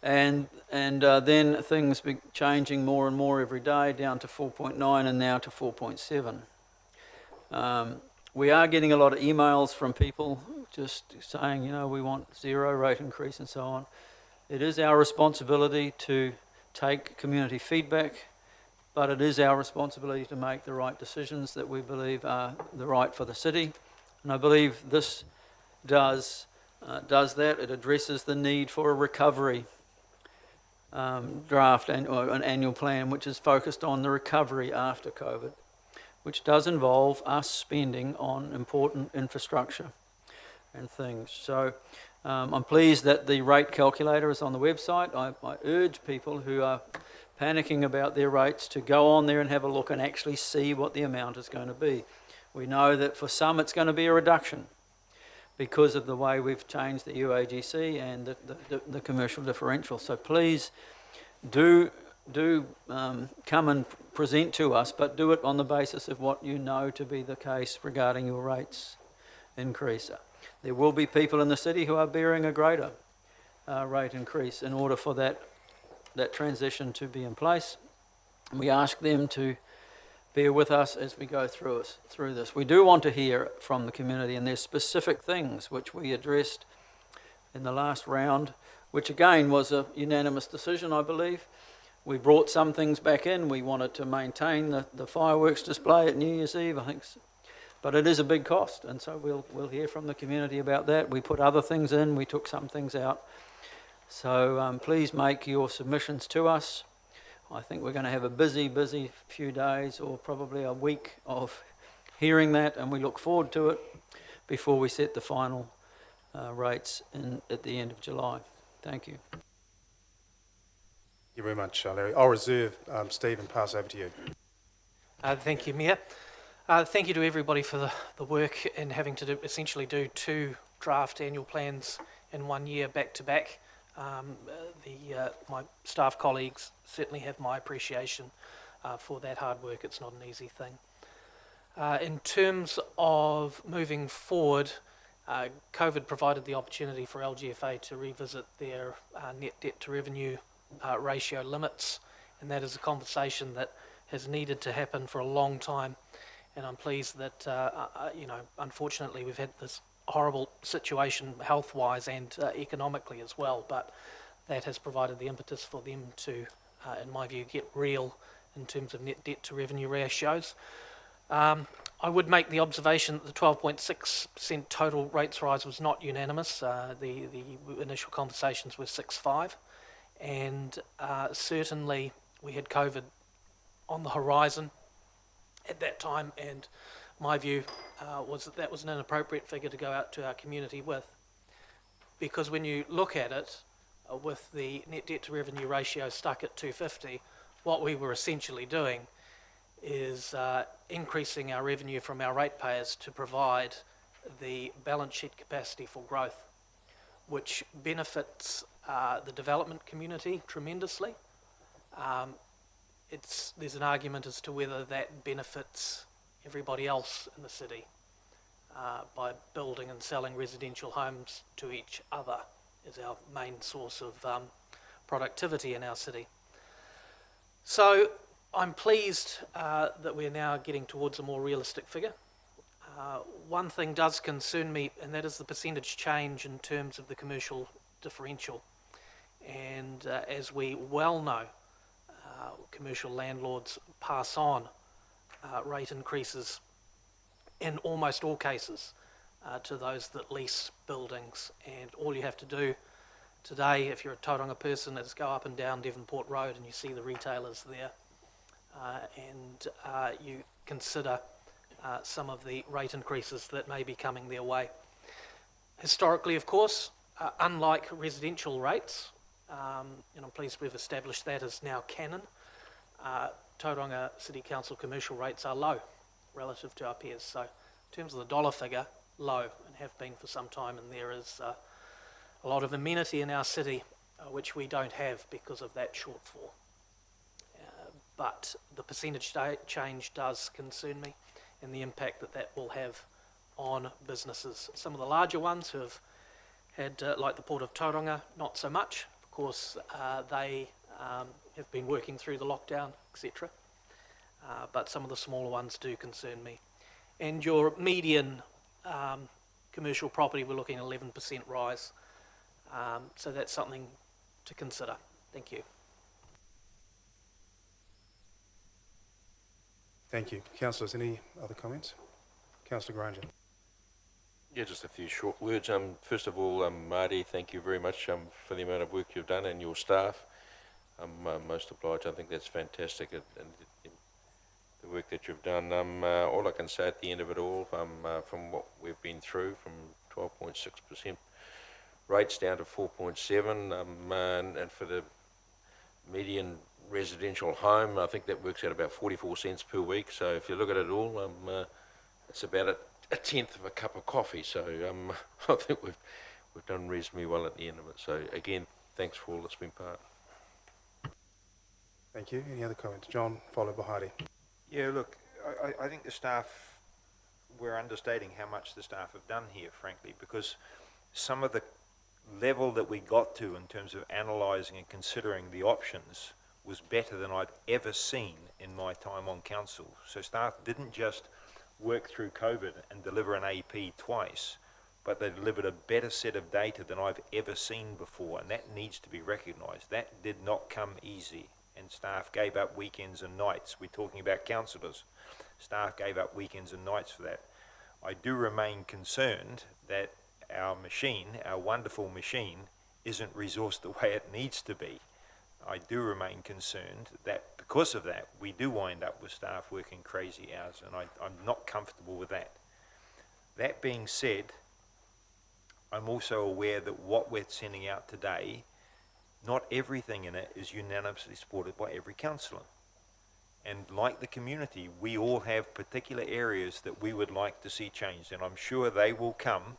And then things be changing more and more every day, down to 4.9 and now to 4.7. We are getting a lot of emails from people just saying, you know, we want 0 rate increase and so on. It is our responsibility to take community feedback, but it is our responsibility to make the right decisions that we believe are the right for the city. And I believe this does that. It addresses the need for a recovery draft or an annual plan which is focused on the recovery after COVID, which does involve us spending on important infrastructure and things. So I'm pleased that the rate calculator is on the website. I urge people who are panicking about their rates to go on there and have a look and actually see what the amount is going to be. We know that for some it's going to be a reduction because of the way we've changed the UAGC and the commercial differential. So please do come and present to us, but do it on the basis of what you know to be the case regarding your rates increase. There will be people in the city who are bearing a greater rate increase in order for that transition to be in place. We ask them to bear with us as we go through this. We do want to hear from the community, and there's specific things which we addressed in the last round, which again was a unanimous decision, I believe. We brought some things back in. We wanted to maintain the fireworks display at New Year's Eve, I think, but it is a big cost, and so we'll hear from the community about that. We put other things in, we took some things out. So please make your submissions to us. I think we're going to have a busy few days, or probably a week of hearing that, and we look forward to it before we set the final rates at the end of July. Thank you. Thank you very much, Larry. I'll reserve Steve and pass over to you. Thank you, Mayor. Thank you to everybody for the work in having to essentially do 2 draft annual plans in 1 year back to back. My staff colleagues certainly have my appreciation for that hard work. It's not an easy thing. In terms of moving forward, COVID provided the opportunity for LGFA to revisit their net debt to revenue ratio limits, and that is a conversation that has needed to happen for a long time. And I'm pleased that, unfortunately we've had this horrible situation health-wise and economically as well, but that has provided the impetus for them to, in my view, get real in terms of net debt to revenue ratios. I would make the observation that the 12.6% total rates rise was not unanimous. The initial conversations were 6.5, and certainly we had COVID on the horizon at that time, and my view was that was an inappropriate figure to go out to our community with, because when you look at it with the net debt to revenue ratio stuck at 250, what we were essentially doing is increasing our revenue from our ratepayers to provide the balance sheet capacity for growth, which benefits the development community tremendously. There's an argument as to whether that benefits everybody else in the city by building and selling residential homes to each other is our main source of productivity in our city. So I'm pleased that we're now getting towards a more realistic figure. One thing does concern me, and that is the percentage change in terms of the commercial differential. And as we well know, commercial landlords pass on rate increases in almost all cases to those that lease buildings. And all you have to do today, if you're a Tauranga person, is go up and down Devonport Road and you see the retailers there. And you consider some of the rate increases that may be coming their way. Historically, of course, unlike residential rates, and I'm pleased we've established that as now canon, Tauranga City Council commercial rates are low relative to our peers. So in terms of the dollar figure, low, and have been for some time, and there is a lot of amenity in our city which we don't have because of that shortfall. But the percentage change does concern me, and the impact that that will have on businesses. Some of the larger ones who have had, like the Port of Tauranga, not so much. Of course, they have been working through the lockdown, etc. But some of the smaller ones do concern me. And your median commercial property, we're looking at 11% rise. So that's something to consider. Thank you. Thank you. Councillors, any other comments? Councillor Granger. Yeah, just a few short words. First of all, Marty, thank you very much for the amount of work you've done and your staff. I'm most obliged. I think that's fantastic, and the work that you've done. All I can say at the end of it all, from what we've been through, from 12.6% rates down to 4.7, and for the median residential home, I think that works out about 44 cents per week. So if you look at it all, it's about a tenth of a cup of coffee. So I think we've done reasonably well at the end of it. So again, thanks for all that's been part. Thank you. Any other comments? John, followed by Heidi. Yeah, look, I think the staff, we're understating how much the staff have done here, frankly, because some of the level that we got to in terms of analysing and considering the options was better than I'd ever seen in my time on council. So staff didn't just work through COVID and deliver an AP twice, but they delivered a better set of data than I've ever seen before, and that needs to be recognised. That did not come easy, and staff gave up weekends and nights. We're talking about councillors. Staff gave up weekends and nights for that. I do remain concerned that our machine, our wonderful machine, isn't resourced the way it needs to be. I do remain concerned that because of that, we do wind up with staff working crazy hours, and I'm not comfortable with that. That being said, I'm also aware that what we're sending out today, not everything in it is unanimously supported by every councillor. And like the community, we all have particular areas that we would like to see changed, and I'm sure they will come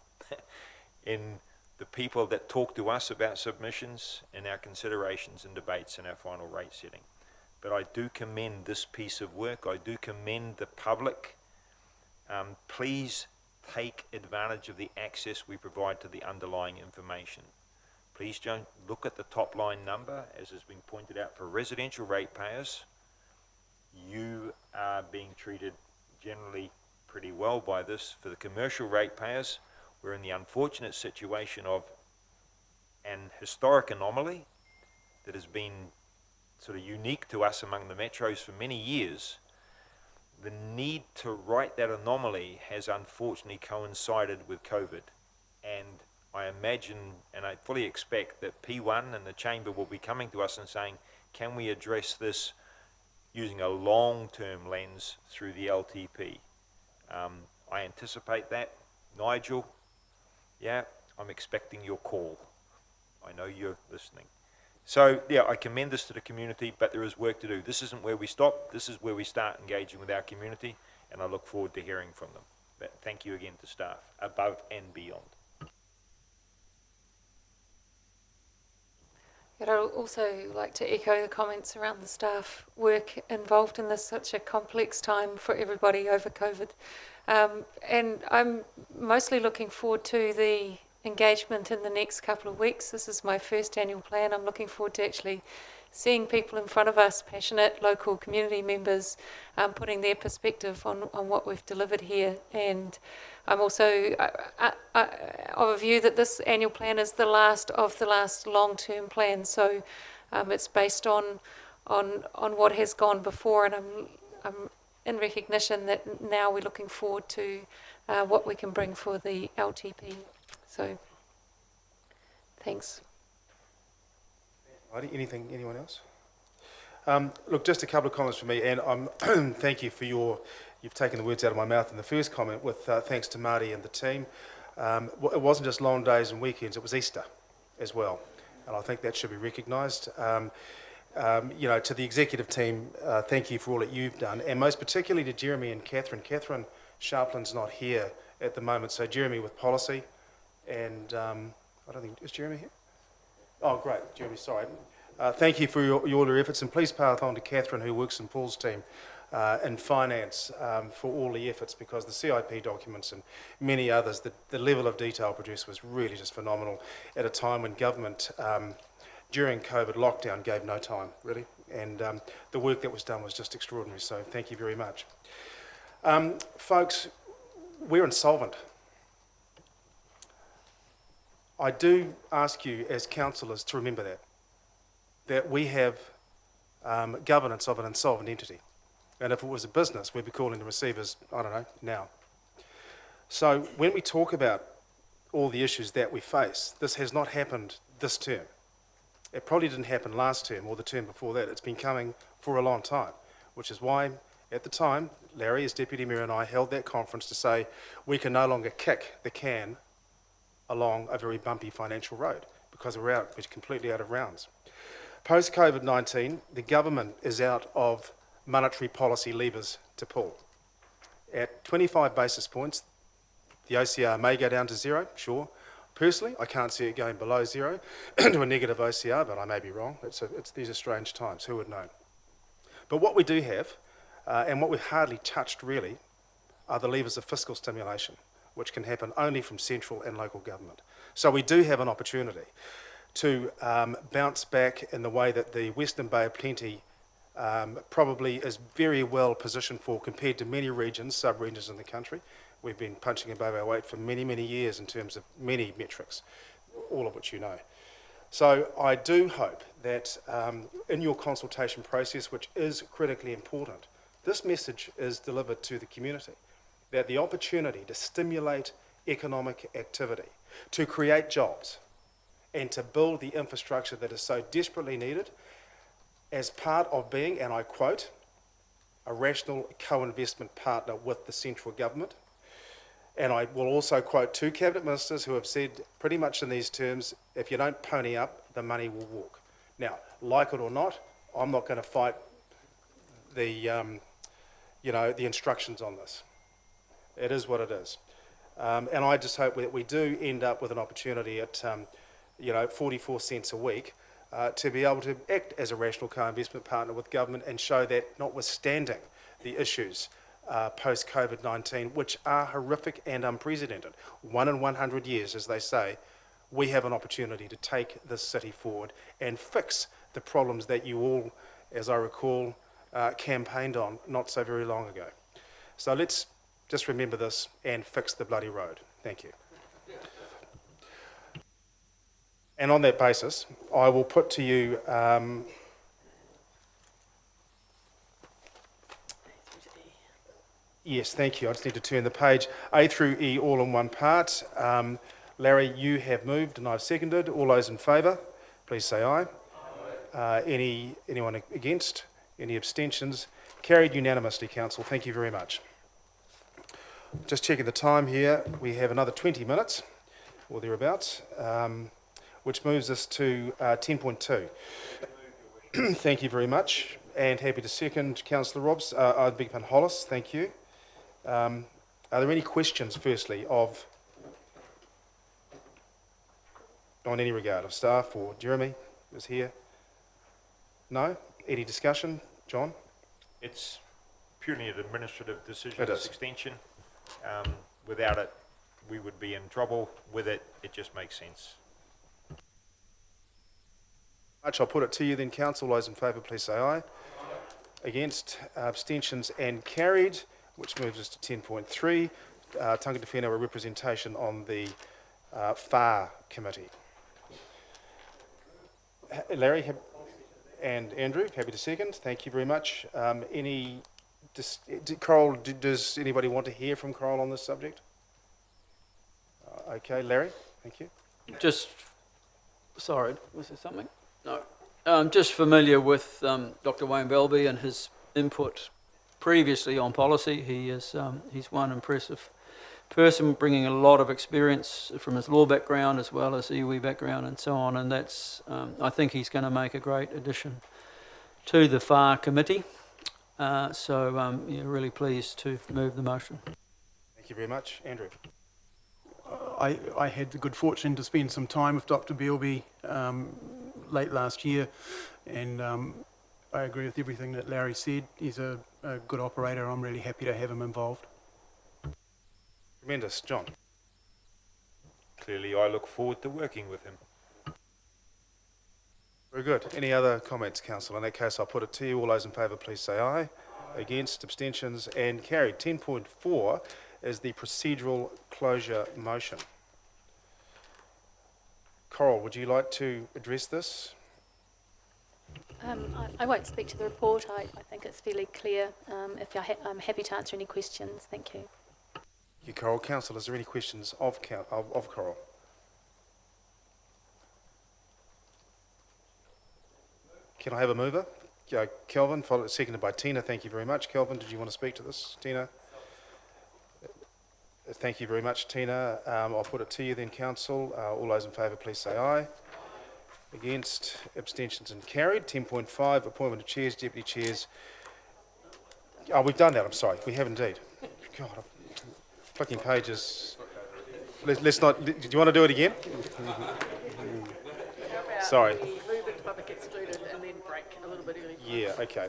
in the people that talk to us about submissions and our considerations and debates in our final rate setting. But I do commend this piece of work. I do commend the public. Please take advantage of the access we provide to the underlying information. Please don't look at the top line number, as has been pointed out. For residential ratepayers, you are being treated generally pretty well by this. For the commercial ratepayers, we're in the unfortunate situation of an historic anomaly that has been sort of unique to us among the metros for many years. The need to right that anomaly has unfortunately coincided with COVID, and I imagine and I fully expect that P1 and the Chamber will be coming to us and saying, can we address this using a long-term lens through the LTP? I anticipate that. Nigel, yeah, I'm expecting your call. I know you're listening. So, yeah, I commend this to the community, but there is work to do. This isn't where we stop. This is where we start engaging with our community, and I look forward to hearing from them. But thank you again to staff, above and beyond. I'd also like to echo the comments around the staff work involved in this, such a complex time for everybody over COVID. And I'm mostly looking forward to the engagement in the next couple of weeks. This is my first annual plan. I'm looking forward to actually seeing people in front of us, passionate local community members, putting their perspective on what we've delivered here. And I'm also of a view that this annual plan is the last of the last long-term plans. So it's based on what has gone before, and I'm in recognition that now we're looking forward to what we can bring for the LTP. So, thanks. Anyone else? Look, just a couple of comments from me, and thank you for you've taken the words out of my mouth in the first comment with thanks to Marty and the team. It wasn't just long days and weekends, it was Easter as well, and I think that should be recognised. You know, to the executive team, thank you for all that you've done, and most particularly to Jeremy and Catherine. Catherine Sharplin's not here at the moment, so Jeremy with policy, and I don't think, is Jeremy here? Oh, great, Jeremy, sorry. Thank you for all your efforts, and please pass on to Catherine, who works in Paul's team. in finance for all the efforts, because the CIP documents and many others, the level of detail produced was really just phenomenal at a time when government during COVID lockdown gave no time, really, and the work that was done was just extraordinary, so thank you very much. Folks, we're insolvent. I do ask you as councillors to remember that we have governance of an insolvent entity. And if it was a business, we'd be calling the receivers, I don't know, now. So when we talk about all the issues that we face, this has not happened this term. It probably didn't happen last term or the term before that. It's been coming for a long time, which is why at the time, Larry as Deputy Mayor and I held that conference to say we can no longer kick the can along a very bumpy financial road because we're completely out of rounds. Post-COVID-19, the government is out of monetary policy levers to pull. At 25 basis points, the OCR may go down to zero, sure. Personally, I can't see it going below zero to a negative OCR, but I may be wrong. These are strange times, who would know? But what we do have, and what we've hardly touched really, are the levers of fiscal stimulation, which can happen only from central and local government. So we do have an opportunity to bounce back in the way that the Western Bay of Plenty probably is very well positioned for compared to many regions, sub-regions in the country. We've been punching above our weight for many, many years in terms of many metrics, all of which you know. So I do hope that in your consultation process, which is critically important, this message is delivered to the community, that the opportunity to stimulate economic activity, to create jobs, and to build the infrastructure that is so desperately needed as part of being, and I quote, a rational co-investment partner with the central government. And I will also quote two cabinet ministers who have said pretty much in these terms, if you don't pony up, the money will walk. Now, like it or not, I'm not going to fight the instructions on this. It is what it is. And I just hope that we do end up with an opportunity at 44 cents a week to be able to act as a rational co-investment partner with government and show that notwithstanding the issues post-COVID-19, which are horrific and unprecedented, 1 in 100 years, as they say, we have an opportunity to take this city forward and fix the problems that you all, as I recall, campaigned on not so very long ago. So let's just remember this and fix the bloody road. Thank you. And on that basis, I will put to you yes, thank you. I just need to turn the page. A through E all in one part. Larry, you have moved and I've seconded. All those in favour, please say aye. Anyone against? Any abstentions? Carried unanimously, Council. Thank you very much. Just checking the time here. We have another 20 minutes, or thereabouts, which moves us to 10.2. Thank you very much. And happy to second Councillor Robs. I beg your pardon, Hollis. Thank you. Are there any questions, firstly, on any regard of staff or Jeremy is here? No? Any discussion? John? It's purely an administrative decision, It this is. extension. Without it, we would be in trouble. With it, it just makes sense. I'll put it to you then, Council. All those in favour, please say aye. Against, abstentions and carried, which moves us to 10.3. Tangata Whenua, a representation on the FAR committee. Larry and Andrew, happy to second. Thank you very much. Carol, does anybody want to hear from Carol on this subject? Okay, Larry, thank you. Sorry, was there something? No. I'm just familiar with Dr. Wayne Belby and his input previously on policy. He's one impressive person, bringing a lot of experience from his law background as well as iwi background and so on. And that's, I think he's going to make a great addition to the FAR committee. Really pleased to move the motion. Thank you very much. Andrew. I had the good fortune to spend some time with Dr. Belby late last year, and I agree with everything that Larry said. He's a good operator. I'm really happy to have him involved. Tremendous. John? Clearly, I look forward to working with him. Very good. Any other comments, council? In that case, I'll put it to you. All those in favour, please say aye. Against, abstentions, and carried. 10.4 is the procedural closure motion. Coral, would you like to address this? I won't speak to the report. I think it's fairly clear. I'm happy to answer any questions. Thank you. Thank you, Coral. Council, is there any questions of Coral? Can I have a mover? Kelvin, seconded by Tina. Thank you very much. Kelvin, did you want to speak to this? Tina? Thank you very much, Tina. I'll put it to you then, council. All those in favour, please say aye. Against, abstentions, and carried. 10.5, appointment of chairs, deputy chairs. Oh, we've done that, I'm sorry. We have indeed. God, I'm flicking pages. Let's not, do you want to do it again? Sorry. Move into public excluded and then break a little bit early. Yeah, okay.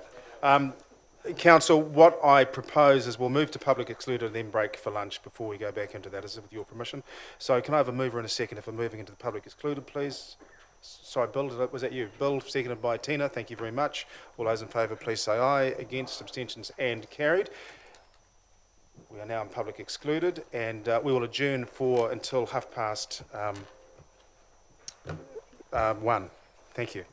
Council, what I propose is we'll move to public excluded and then break for lunch before we go back into that, is it with your permission? So can I have a mover in a second if we're moving into the public excluded, please? Sorry, Bill, was that you? Bill, seconded by Tina. Thank you very much. All those in favour, please say aye. Against, abstentions, and carried. We are now in public excluded, and we will adjourn until 1:30. Thank you.